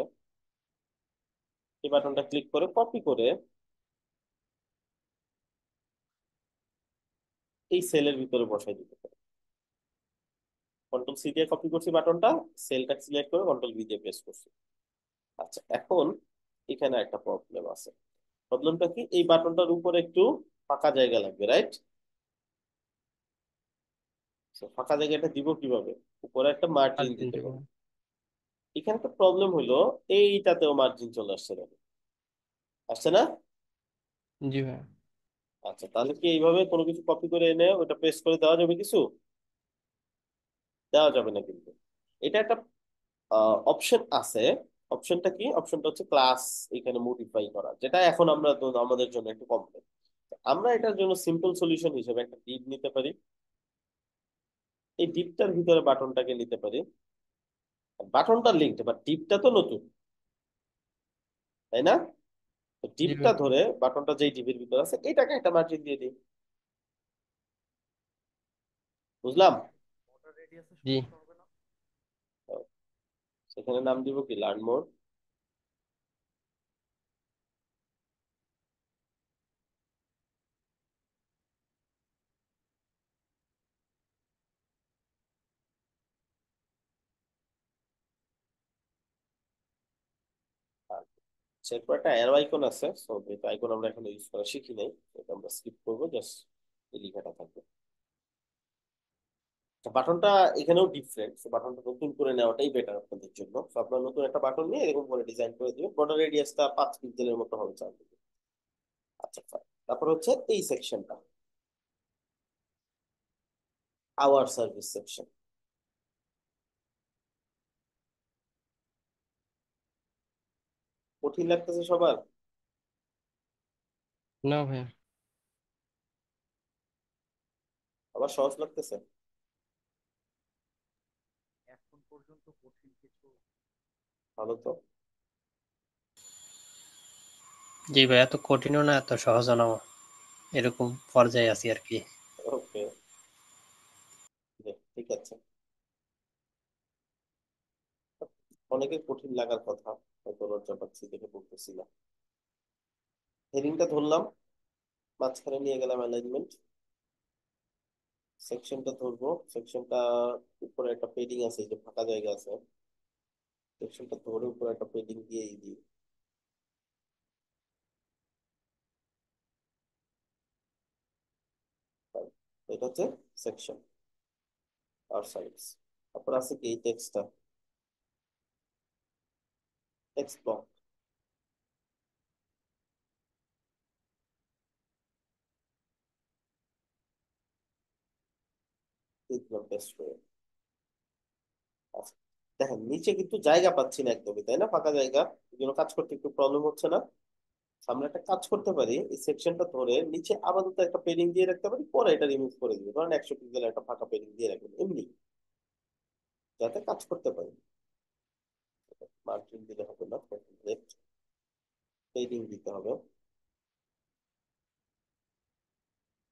এই বাটনটা ক্লিক করে কপি করে এই সেলের ভিতরে বসাই দিতে পারি। কন্ট্রোল সি দিয়ে কপি করছি বাটনটা, সেলটা সিলেক্ট করে কন্ট্রোল ভি দিয়ে প্রেস করছি। আচ্ছা, এখন এখানে একটা প্রবলেম আছে। প্রবলেমটা কি, এই বাটনটার উপরে একটু ফাঁকা জায়গা লাগবে, রাইট? ফাঁকা জায়গাটা দিব কিভাবে? উপরে একটা মার্জিন মার্জিন দিতে দিব। হবে। এখানে একটা প্রবলেম হলো, এইটাতেও মার্জিন চলে আসছে, দেখো আসছে না? জি ভাইয়া। আচ্ছা, তাহলে কি এইভাবে কোনো কিছু কপি করে এনে ওটা পেস্ট করে দেওয়া যাবে কিছু? দেওয়া যাবে না কিন্তু। এটা একটা অপশন আছে। অপশনটা কি? অপশনটা হচ্ছে ক্লাস এখানে মডিফাই করা, যেটা এখন আমরা আমাদের জন্য একটু কমপ্লেক্স। আমরা এটার জন্য সিম্পল সলিউশন হিসেবে একটা ডিপ নিতে পারি। এই ডিপটার ভিতরে বাটনটাকে নিতে পারি। বাটনটা লিঙ্কড, বাট ডিপটা তো নতুন, তাই না? তো জি ডিপটা ভাইয়া। ধরে বাটনটা যেই ডিপের ভিতরে আছে এটাকে একটা মার্জিন দিয়ে দিই। বুঝলাম? বর্ডার রেডিয়াসের জি। সমস্যা হবে না? তো সেখানে নাম দিব কি, লার্ন মোর। এরপর একটা অ্যারো আইকন আছে, সো এটা আইকন আমরা এখন ইউজ করা শিখি নাই, এটা আমরা স্কিপ করবো, জাস্ট এই লেখাটা থাকবে। বাটনটা এখানেও ডিফারেন্ট, বাটনটা নতুন করে নেওয়াটাই বেটার আপনাদের জন্য। তো আপনারা নতুন একটা বাটন নিয়ে এরকম করে ডিজাইন করে দিবেন, বর্ডার রেডিয়াসটা 5 পিক্সেলের মতো হবে চারদিকে। আচ্ছা fine। তারপর হচ্ছে এই সেকশনটা, আওয়ার সার্ভিস সেকশন। কঠিন লাগতেছে সবার? না ভাইয়া। আবার সহজ লাগতেছে? এখন পর্যন্ত কঠিন কিছু। ভালো তো। জি ভাই, এত কঠিনও না এত সহজও না, এরকম পর্যায়ে আছি আর কি। ওকে, ঠিক আছে। অনেকের কঠিন লাগার কথা, হয়তো লজ্জা পাচ্ছি দেখে বলতেছি না। হেডিংটা ধরলাম, মাঝখানে নিয়ে গেলাম অ্যালাইনমেন্ট। সেকশনটা ধরবো, সেকশনটা উপরে একটা পেডিং আছে, এই যে ফাঁকা জায়গা আছে, সেকশনটা ধরে উপরে একটা পেডিং দিয়েই দিই। এটা হচ্ছে সেকশন আর সাইডস। তারপর আছে কি এই টেক্সটটা, টেক্সট ব্লক, পেস্ট করে। আচ্ছা, দেখেন নিচে কিন্তু জায়গা পাচ্ছি না একদমই, তাই না? ফাঁকা জায়গা, এই জন্য কাজ করতে একটু প্রবলেম হচ্ছে না। আমরা একটা কাজ করতে পারি, এই সেকশনটা ধরে নিচে আপাতত একটা পেডিং দিয়ে রাখতে পারি, পরে এটা রিমুভ করে দিব। ধরেন 100 পিক্সেল একটা ফাঁকা পেডিং দিয়ে রাখবেন এমনি, যাতে কাজ করতে পারি। মার্জিন দিলে হবে না, পেডিং দিতে হবে।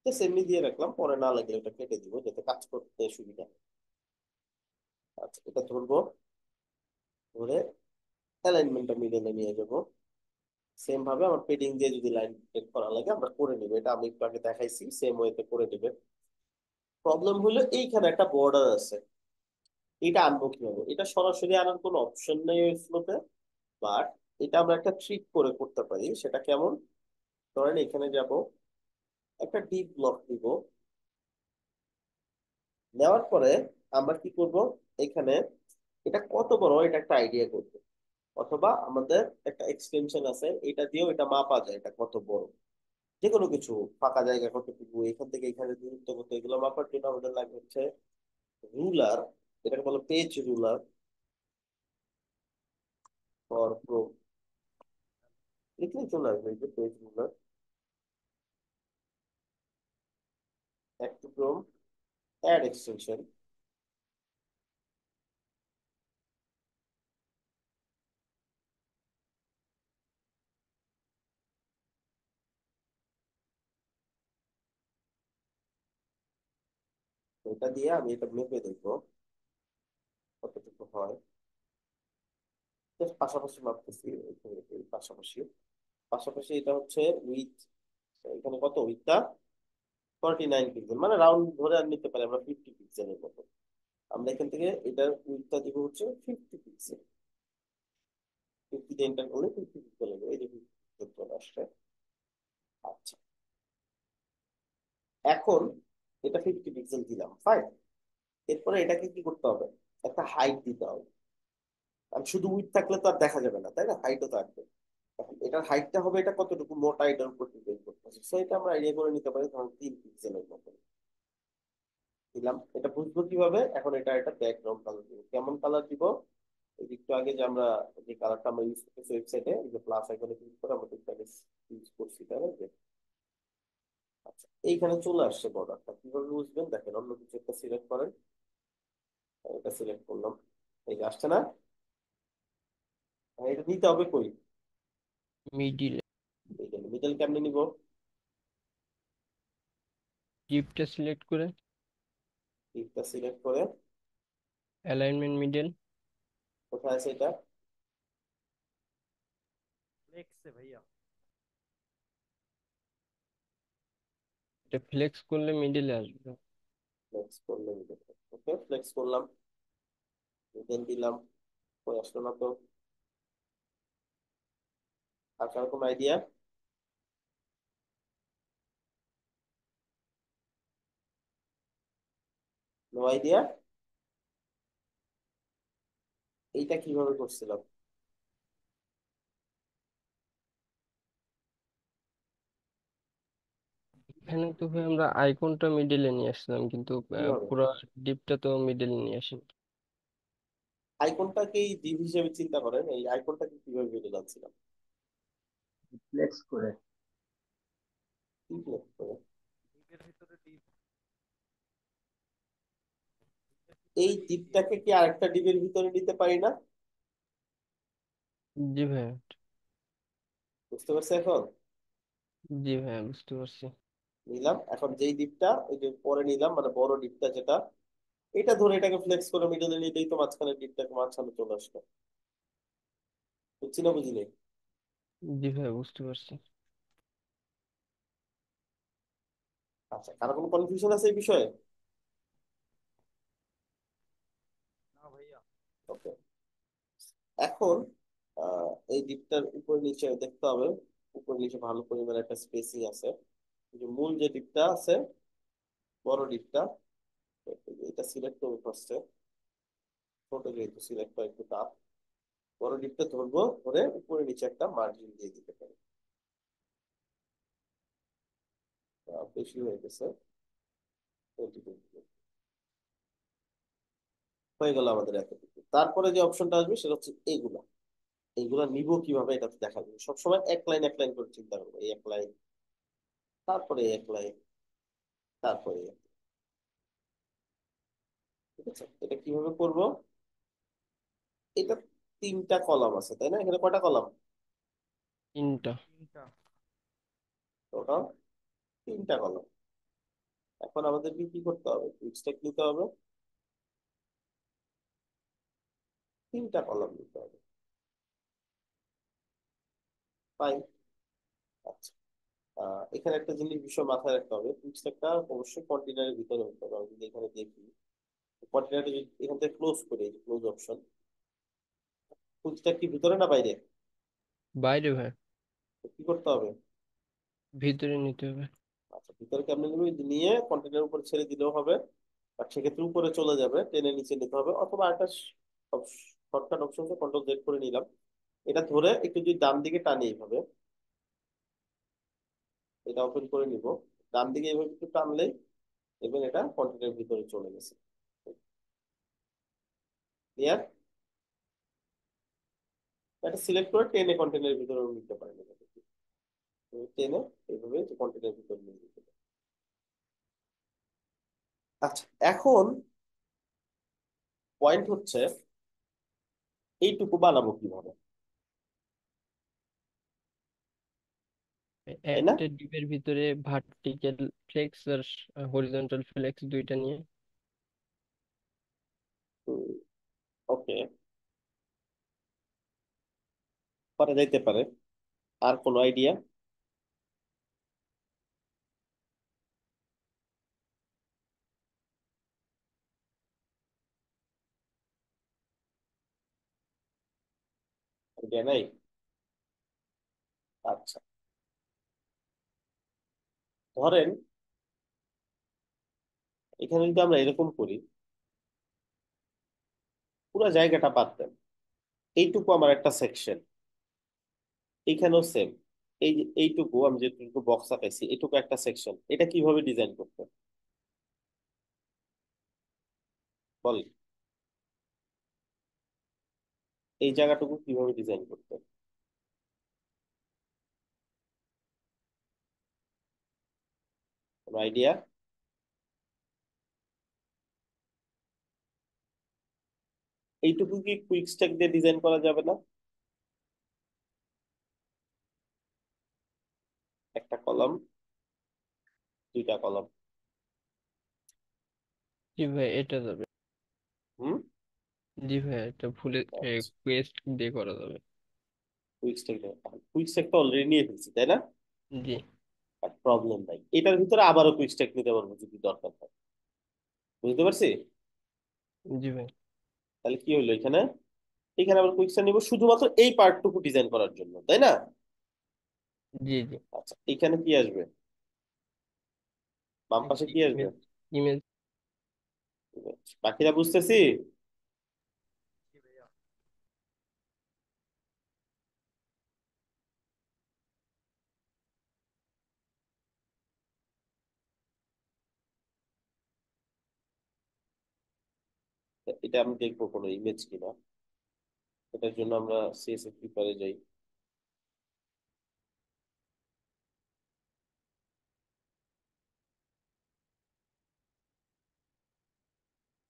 জাস্ট এমনি দিয়ে রাখলাম, পরে না লাগলে এটা কেটে দিব যাতে কাজ করতে সুবিধা হয়। আচ্ছা, এটা ধরবো, ধরে অ্যালাইনমেন্টটা মিডলে নিয়ে যাবো। সেম ভাবে আমার পেডিং দিয়ে যদি লাইন ব্রেক করা লাগে আমরা করে নিব, এটা আমি একটু আগে দেখাইছি, সেম ওয়েতে করে নেবে। প্রবলেম হলো এইখানে একটা বর্ডার আছে, এটা আনবো কিভাবে? এটা সরাসরি আনার কোনো অপশন নেই ওই ফ্লোতে, বাট এটা আমরা একটা ট্রিক করে করতে পারি। সেটা কেমন? ধরেন এখানে যাব, একটা ডিপ ব্লক দিব, নেওয়ার পরে আমরা কি করব, এখানে এটা কত বড় এটা একটা আইডিয়া করব, অথবা আমাদের একটা এক্সটেনশন আছে, এটা দিয়েও এটা মাপা যায় এটা কত বড়। যে কোনো কিছু, ফাঁকা জায়গা কতটুকু, এখান থেকে এখানে দূরত্ব কত, এগুলো মাপার জন্য আমাদের লাগবে হচ্ছে রুলার, এটাকে বলে পেজ রুলার ফর প্রো, লিখলেই চলে আসবে এই যে page ruler, add to Chrome, add extension. এটা দিয়ে আমি এটা মেপে দেখবো কতটুকু হয়। Just পাশাপাশি মাপতেছি, এই পাশাপাশি, পাশাপাশি এটা হচ্ছে উইথ, এখানে কত উইথটা 49 পিক্সেল, মানে রাউন্ড ধরে আর নিতে পারি আমরা 50 পিক্সেলের মতো। আমরা এখান থেকে এটার উইথটা দিব হচ্ছে 50 পিক্সেল, 50 দিয়ে এন্টার করলে 50 পিক্সেল হবে, এই যে 50 চলে আসছে। আচ্ছা, এখন এটা 50 পিক্সেল দিলাম, ফাইন। এরপরে এটাকে কি করতে হবে, একটা হাইট দিতে হবে, কারণ শুধু উইথ থাকলে তো আর দেখা যাবে না, তাই না? হাইটও থাকবে। এখন এটার হাইটটা হবে এটা কতটুকু মোটা, এটার উপর ডিপেন্ড করতেছে। সো এটা আমরা আইডিয়া করে নিতে পারি, ধরুন 3 পিক্সেলের মতো দিলাম। এটা বুঝবো কিভাবে? এখন এটা একটা ব্যাকগ্রাউন্ড কালার দিব। কেমন কালার দিব? এই যে একটু আগে যে আমরা যে কালারটা আমরা ইউজ করতেছি ওয়েবসাইটে, এই যে প্লাস আইকনে ক্লিক করে আমরা একটু আগে ইউজ করছি, তাই না? যে আচ্ছা, এইখানে চলে আসছে বর্ডারটা, কিভাবে বুঝবেন? দেখেন, অন্য কিছু একটা সিলেক্ট করেন, এটা সিলেক্ট করলাম, এই যে আসছে না? আর এটা নিতে হবে কই? মিডিল এই মিডল কেমনে নিব? ডিপটা সিলেক্ট করে টিপটা সিলেক্ট করে, অ্যালাইনমেন্ট মিডল, কোথায় আছে এটা? ফ্লেক্সে ভাইয়া। এটা ফ্লেক্স করলে মিডিলে আসবে। ফ্লেক্স করলে মিডল, ওকে ফ্লেক্স করলাম, মিডল দিলাম, কই আসলো না তো। আর কার কোনো আইডিয়া? No idea. এইটা কিভাবে করছিলাম? এখানে তো ভাই আমরা আইকনটা মিডিলে নিয়ে আসলাম, কিন্তু কিভাবে? পুরো ডিপটা তো মিডিলে নিয়ে আসি। আইকনটাকেই দিক হিসেবে চিন্তা করেন, এই আইকনটাকে কিভাবে মিডল আনছিলাম? ফ্লেক্স করে কি select করে? ডিপের ভিতরে ডিপ, এই টিপটাকে কি আরেকটা ডিপের ভিতরে নিতে পারি না? জি ভাইয়া, বুঝতে পারছি এখন? জি ভাইয়া বুঝতে পারছি। নিলাম, এখন যেই ডিপটা ওই যে পরে নিলাম, মানে বড় ডিপটা যেটা, এটা ধরে এটাকে ফ্লেক্স করে মিডলে নিতেই তো মাঝখানে ডিপটাকে মাঝখানে চলে আসলো। বুঝছি না বুঝিনি? জি ভাইয়া বুঝতে পারছি। আচ্ছা, কারো কোনো কনফিউশন আছে এই বিষয়ে? না ভাইয়া। ওকে, এখন এই ডিপটার উপর নিচে দেখতে হবে, উপর নিচে ভালো পরিমাণে একটা স্পেসিং আছে। এই যে মূল যে ডিপটা আছে, বড় ডিপটা, এটা সিলেক্ট করবো ফার্স্টে, ছোট যেহেতু সিলেক্ট করা একটু টাফ। বড় ডিপটা ধরবো, ধরে উপরে নিচে একটা মার্জিন দিয়ে দিতে পারি। বেশি হয়ে গেছে, 22 হয়ে গেল আমাদের এতটুকু। তারপরে যে অপশনটা আসবে সেটা হচ্ছে এইগুলা, এইগুলা নিব কিভাবে এটা তো দেখা যাবে। সবসময় এক লাইন এক লাইন করে চিন্তা করবো, এই এক লাইন, তারপরে এই এক লাইন, তারপরে এই এক লাইন। ঠিক আছে, এটা কিভাবে করব? এটা 3টা কলাম আছে, তাই না? এখানে কয়টা কলাম? তিনটা। তিনটা। টোটাল 3টা কলাম। এখন আমাদের কি কি করতে হবে? স্টেপ নিতে হবে, 3টা কলাম নিতে হবে, ফাইন। আচ্ছা, এখানে একটা জিনিস বিষয় মাথায় রাখতে হবে, পুঁইশাকটা অবশ্যই কন্টেনারের ভিতরে হতে হবে। আমি যদি এখানে দেখি কন্টেনারটা যদি এখান থেকে ক্লোজ করে, ক্লোজ অপশন, পুঁইশাক কি ভিতরে না বাইরে? বাইরে ভাইয়া, তো কি করতে হবে? ভিতরে নিতে হবে। আচ্ছা, ভিতরে কেমন নেবে, নিয়ে কন্টেনারের উপরে ছেড়ে দিলেও হবে, আর সেক্ষেত্রে উপরে চলে যাবে, টেনে নিচে নিতে হবে, অথবা একটা শর্টকাট অপশন কন্ট্রোল জেড করে নিলাম, এটা ধরে একটু যদি ডান দিকে টানি এইভাবে, এটা ওপেন করে নিব, ডান দিকে এইভাবে একটু টানলেই এবং এটা কন্টেনারের ভিতরে চলে গেছে। ক্লিয়ার? এটা সিলেক্ট করে টেনে কন্টেনারের ভিতরে নিতে পারেন, টেনে এইভাবে কন্টেনারের ভিতরে নিয়ে নিতে পারেন। আচ্ছা, এখন পয়েন্ট হচ্ছে এইটুকু বানাবো কিভাবে, তাই না? একটা ডিপের ভিতরে ভার্টিক্যাল ফ্লেক্স আর হরিজন্টাল ফ্লেক্স দুইটা নিয়ে। ওকে, করা যাইতে পারে। আর কোনো আইডিয়া? আইডিয়া নাই? আচ্ছা, ধরেন এখানে যদি আমরা এরকম করি, পুরো জায়গাটা বাদ দেন, এইটুকু আমার একটা সেকশন, এইখানেও সেম, এই যে এইটুকু আমি যেটুকু বক্স আঁকাইছি এটুকু একটা সেকশন, এটা কিভাবে ডিজাইন করতে বল? এই জায়গাটুকু কিভাবে ডিজাইন করতে, কোনো আইডিয়া? এইটুকু কি কুইক স্ট্যাক দিয়ে ডিজাইন করা যাবে না? একটা কলাম, দুইটা কলাম। জি ভাই, এটা যাবে। হুম। জি ভাই, এটা ফুলে আচ্ছা, কোয়েস্ট দিয়ে করা যাবে। কুইক স্ট্যাক, কুইক স্ট্যাক তো অলরেডি নিয়ে ফেলছি তাই না? জি। প্রবলেম নাই, এটার ভিতরে আবারও কুইক স্ট্যাক নিতে পারবো যদি দরকার হয়। বুঝতে পারছি? জি ভাই। তাহলে কি হলো এখানে, এখানে আবার কুইক স্ট্যাক নিব শুধুমাত্র এই পার্টটুকু ডিজাইন করার জন্য, তাই না? জি জি। আচ্ছা, এখানে কি আসবে, বাম পাশে কি আসবে? Image image. বাকিরা বুঝতেছি? এটা আমি দেখবো কোনো ইমেজ কিনা, এটার জন্য আমরা সিএসএস পেপারে যাই।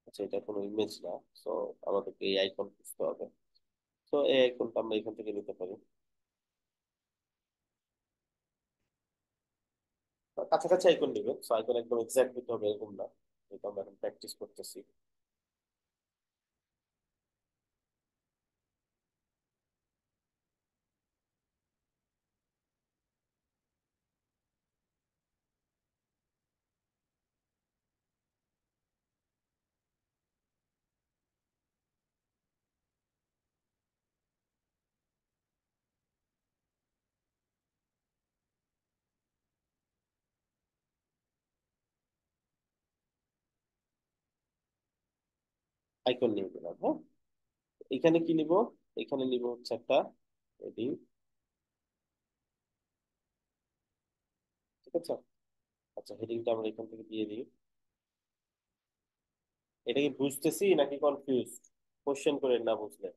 আচ্ছা, এটা কোনো ইমেজ না, তো আমাদেরকে এই আইকন খুঁজতে হবে। তো এই আইকনটা আমরা এখান থেকে নিতে পারি। কাছাকাছি আইকন নিবেন, তো আইকন একদম এক্সাক্ট নিতে হবে এরকম না, এটা আমরা এখন প্র্যাকটিস করতেছি। আইকন নিয়ে গেলাম, হ্যাঁ। এখানে কি নিব, এখানে নিব হচ্ছে একটা হেডিং, ঠিক আছে? আচ্ছা, হেডিংটা আমরা এখান থেকে দিয়ে দিই। এটা কি বুঝতেছি নাকি কনফিউজ? কোশ্চেন করে না বুঝলে।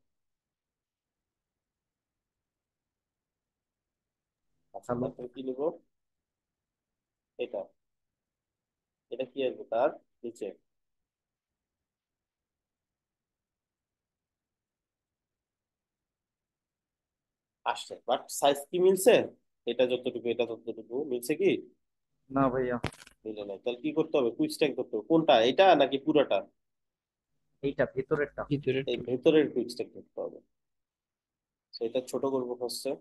আচ্ছা, হ্যালো। তারপরে কি নিব, এটা, এটা কি আসবে তার নিচে? আসছে, বাট সাইজ কি মিলছে? এটা যতটুকু এটা ততটুকু মিলছে কি? না ভাইয়া, মিলে নাই, তাহলে কি করতে হবে, কুইক স্ট্যাক করতে হবে। কোনটা, এটা নাকি পুরোটা? এইটা ভেতরেরটা। ভিতরের এই ভেতরের কুইক স্ট্যাক করতে হবে। সেটা ছোট করবো ফার্স্টে,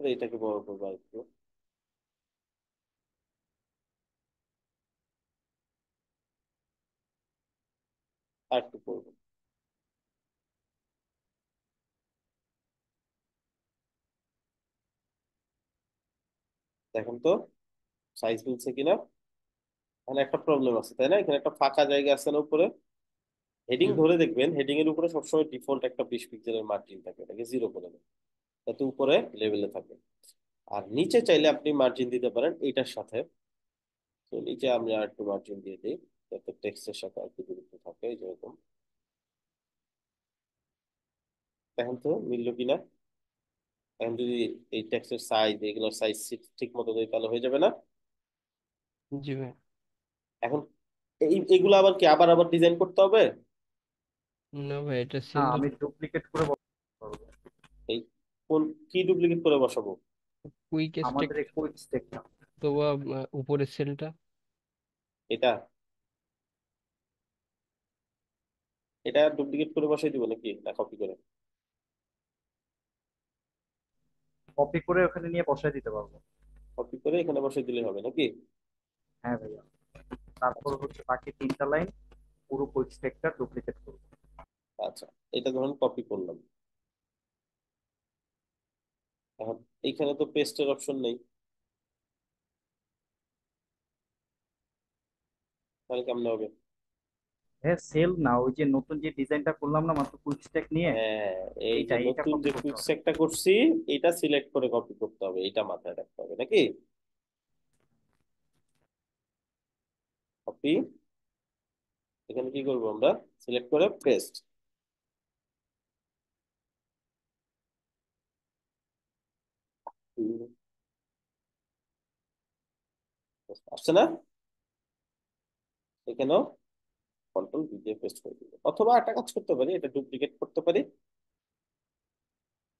তারপরে এটাকে বড় করবো একটু, আর একটু করবো। দেখেন তো সাইজ মিলছে কিনা। এখানে একটা প্রবলেম আছে তাই না, এখানে একটা ফাঁকা জায়গা আছে না উপরে। জি হেডিং ভাই। ধরে দেখবেন, হেডিং এর উপরে সবসময় ডিফল্ট একটা 20 পিক্সেলের মার্জিন থাকে, এটাকে 0 করে দেন যাতে উপরে লেভেলে থাকে। আর নিচে চাইলে আপনি মার্জিন দিতে পারেন এইটার সাথে। তো নিচে আমি আর একটু মার্জিন দিয়ে দিই যাতে টেক্সটের সাথে আর কি দূরত্ব থাকে, এই যেরকম। দেখেন তো মিললো কিনা। এখন যদি এই টেক্সটের সাইজ, এগুলোর সাইজ ঠিক মতো দিই তাহলে হয়ে যাবে না। জি ভাই। এখন এইগুলো আবার কি আবার আবার ডিজাইন করতে হবে? না ভাই, এটা না, সিলেক্ট আমি ডুপ্লিকেট করে বসাতে পারবো। এই কোন কি ডুপ্লিকেট করে বসাবো? কুইক স্টেক আমাদের এই কুইক স্টেকটা। অথবা উপরের সেলটা। এটা এটা ডুপ্লিকেট করে বসাই দিব নাকি, না কপি করে? কপি করে ওখানে নিয়ে বসায় দিতে পারবো। কপি করে এখানে বসাই দিলে হবে নাকি? হ্যাঁ ভাইয়া, তারপর আচ্ছা হচ্ছে বাকি 3টা লাইন পুরো কুইক স্টেকটা ডুপ্লিকেট করবো। আচ্ছা, এটা ধরুন কপি করলাম। এখন এইখানে তো পেস্টের অপশন নেই, তাহলে কেমন হবে? হ্যাঁ, সেল না, ওই যে নতুন যে ডিজাইনটা করলাম না মাত্র কুইক স্টেক নিয়ে, হ্যাঁ, এই যে এইটা নতুন কপি যে করতে কুইক হবে। স্ট্যাকটা করছি, এটা সিলেক্ট করে কপি করতে হবে, এটা মাথায় রাখতে হবে নাকি। কপি, এখানে কি করবো আমরা, সিলেক্ট করে পেস্ট। আসছে না? এখানেও কন্ট্রোল ভি দিয়ে পেস্ট করে দিব, অথবা একটা কাজ করতে পারি, এটা ডুপ্লিকেট করতে পারি,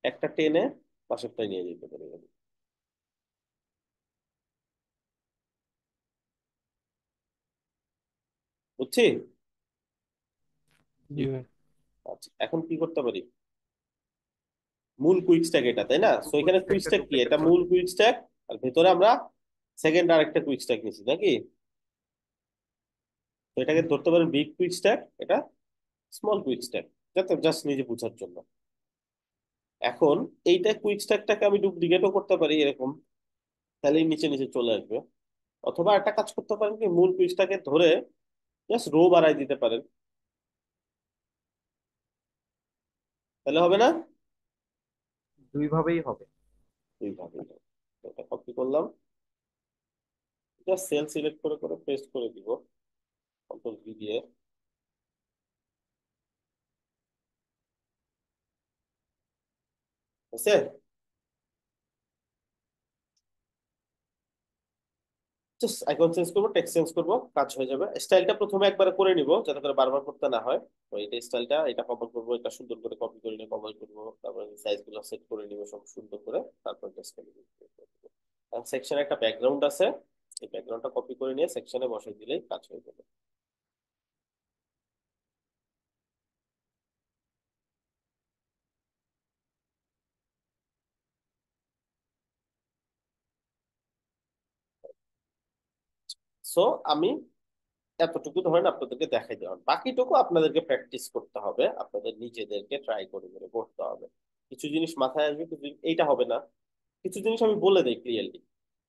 একটা টেনে পাশেরটাই নিয়ে যেতে পারি। বুঝছি। জি ভাই। আচ্ছা, এখন কি করতে পারি, মূল কুইক স্ট্যাক এটা তাই না, পুরো সো কুইক এখানে কুইক স্টেকটা স্ট্যাক কি, ডুপ্লিকেট এটা করে মূল দিই। কুইক স্ট্যাক, আর ভেতরে আমরা সেকেন্ড আরেকটা কুইক স্ট্যাক নিছি নাকি। তো এটাকে ধরতে পারেন বিগ কুইক স্ট্যাক, এটা স্মল কুইক স্ট্যাক, যাতে জাস্ট নিজে বোঝার জন্য। এখন এইটা কুইক স্ট্যাকটাকে আমি ডুপ্লিকেটও করতে পারি এরকম, তাহলে নিচে নিচে চলে আসবে। অথবা একটা কাজ করতে পারেন কি, মূল কুইকটাকে ধরে জাস্ট রো বাড়াই দিতে পারেন, তাহলে হবে না? দুই ভাবেই হবে। এইভাবে এটা কপি করলাম, জাস্ট সেল সিলেক্ট করে করে পেস্ট করে দিব, কন্ট্রোল ভি দিয়ে। আছে। জাস্ট আইকন চেঞ্জ করবো, টেক্সট চেঞ্জ করবো, কাজ হয়ে যাবে। স্টাইলটা প্রথমে একবার করে নিব যাতে করে বারবার করতে না হয়। তো এটা স্টাইলটা, এটা কভার করবো, এটা সুন্দর করে কপি করে নিয়ে কভার করবো, তারপরে সাইজ গুলো সেট করে নিব সব সুন্দর করে, তারপর জাস্ট সেকশনে একটা ব্যাকগ্রাউন্ড আছে, এই ব্যাকগ্রাউন্ডটা কপি করে নিয়ে সেকশনে বসাই দিলেই কাজ হয়ে যাবে। সো আমি এতটুকু ধরেন আপনাদেরকে দেখাই দেওয়ার, বাকিটুকু আপনাদেরকে প্র্যাকটিস করতে হবে, আপনাদের নিজেদেরকে ট্রাই করে করে করতে হবে। কিছু জিনিস মাথায় আসবে, এইটা হবে না। কিছু জিনিস আমি বলে দিই ক্লিয়ারলি,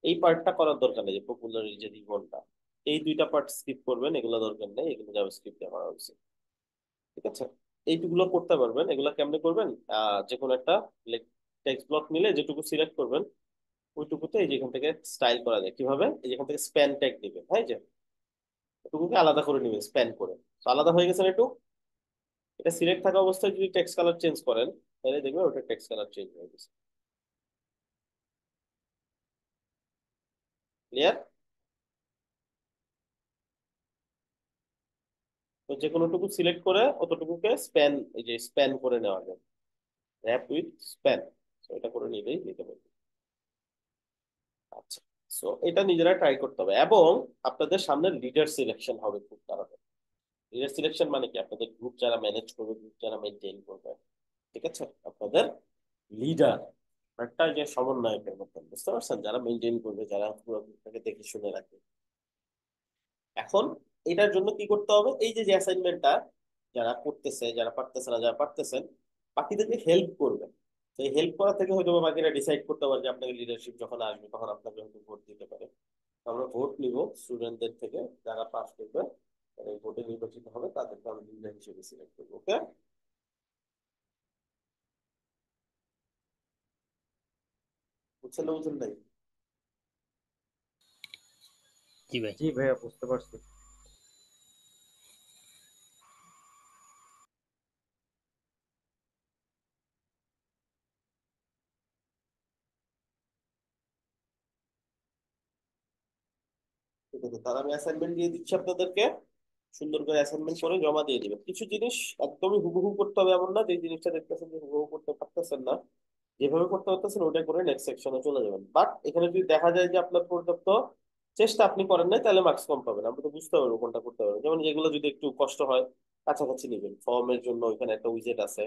এই পার্টটা করার দরকার নেই, যে পপুলার যে রিবনটা, এই দুইটা পার্ট স্কিপ করবেন, এগুলো দরকার নেই, এগুলো জাভাস্ক্রিপ্ট দিয়ে করা হয়েছে। ঠিক আছে, এইটুকুলো করতে পারবেন। এগুলো কেমনে করবেন, যে কোনো একটা টেক্সট ব্লক নিলে যেটুকু সিলেক্ট করবেন, ওইটুকুতে এই যেখান থেকে স্টাইল করা যায় কিভাবে, এই যেখান থেকে স্প্যান ট্যাগ দিবেন, হ্যাঁ, যে ওটুকুকে আলাদা করে নেবেন স্প্যান করে। তো আলাদা হয়ে গেছে না একটু, এটা সিলেক্ট থাকা অবস্থায় যদি টেক্সট কালার চেঞ্জ করেন, তাহলে দেখবেন ওটা টেক্সট কালার চেঞ্জ হয়ে গেছে। ক্লিয়ার? তো যে কোনোটুকু সিলেক্ট করে অতটুকুকে স্প্যান, এই যে স্প্যান করে নেওয়া যায়, র্যাপ উইথ স্প্যান, এটা করে নিলেই নিতে পারবে। আচ্ছা, সো এটা নিজেরা ট্রাই করতে হবে, এবং আপনাদের সামনে লিডার সিলেকশন হবে খুব তাড়াতাড়ি। লিডার সিলেকশন মানে কি, আপনাদের গ্রুপ যারা ম্যানেজ করবে, গ্রুপ যারা মেনটেন করবে, ঠিক আছে, আপনাদের লিডার একটা যে সমন্বয়কের মতন, বুঝতে পারছেন, যারা মেনটেন করবে, যারা পুরোটাকে দেখে শুনে রাখবে। এখন এটার জন্য কি করতে হবে, এই যে যে অ্যাসাইনমেন্টটা যারা করতেছে, যারা পারতেছে না, যারা পারতেছেন, বাকিদেরকে হেল্প করবে। সেই হেল্প করা থেকে হয়তো বা বাকিরা ডিসাইড করতে পারে যে আপনাকে লিডারশিপ যখন আসবে তখন আপনাকে হয়তো ভোট দিতে পারে। তো আমরা ভোট নিব স্টুডেন্টদের থেকে, যারা পাস করবে, তারা এই ভোটে নির্বাচিত হবে, তাদেরকে আমরা লিডার হিসেবে সিলেক্ট করবো। ওকে, বুঝছেন না বুঝছেন নাই? জি ভাই। জি ভাইয়া, বুঝতে পারছি। ঠিক আছে, তাহলে আমি অ্যাসাইনমেন্ট দিয়ে দিচ্ছি আপনাদেরকে। সুন্দর করে অ্যাসাইনমেন্ট করে জমা দিয়ে দিবেন। কিছু জিনিস একদমই হুবহু করতে হবে এমন না, যে জিনিসটা দেখতেছেন যে হুবহু করতে পারতেছেন না, যেভাবে করতে পারতেছেন ওটা করে নেক্সট সেকশনে চলে যাবেন। বাট এখানে যদি দেখা যায় যে আপনার পর্যাপ্ত চেষ্টা আপনি করেন নাই, তাহলে মার্কস কম পাবেন। আমরা তো বুঝতে পারবো কোনটা করতে পারবেন। যেমন যেগুলো যদি একটু কষ্ট হয়, কাছাকাছি নেবেন। ফর্মের জন্য ওইখানে একটা উইজেট আছে,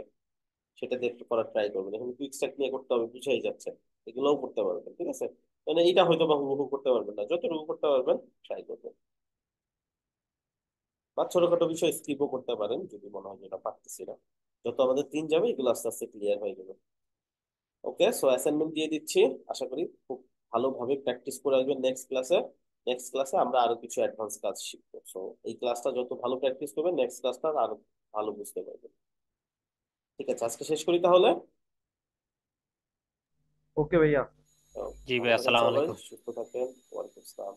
সেটা দিয়ে একটু করার ট্রাই করবেন। এখন কুইক স্ট্যাক নিয়ে করতে হবে, বুঝাই যাচ্ছে, এগুলোও করতে পারবেন। ঠিক আছে, মানে এটা হয়তো বা হুবহু করতে পারবেন না, যতটুকু করতে পারবেন ট্রাই করবেন। বা ছোটখাটো বিষয় স্কিপও করতে পারেন যদি মনে হয় যে এটা পারতেছি না। যত আমাদের দিন যাবে এগুলো আস্তে আস্তে ক্লিয়ার হয়ে যাবে। ওকে, সো অ্যাসাইনমেন্ট দিয়ে দিচ্ছি। আশা করি খুব ভালোভাবে প্র্যাকটিস করে আসবেন নেক্সট ক্লাসে। নেক্সট ক্লাসে আমরা আরো কিছু অ্যাডভান্স কাজ শিখবো। সো এই ক্লাসটা যত ভালো প্র্যাকটিস করবেন, নেক্সট ক্লাসটা আরো ভালো বুঝতে পারবেন। ঠিক আছে, আজকে শেষ করি তাহলে। ওকে ভাইয়া। তো জি ভাই, ভালো থাকেন আসসালামু সবাই, আলাইকুম। সুস্থ থাকেন। ওয়ালাইকুম আসসালাম।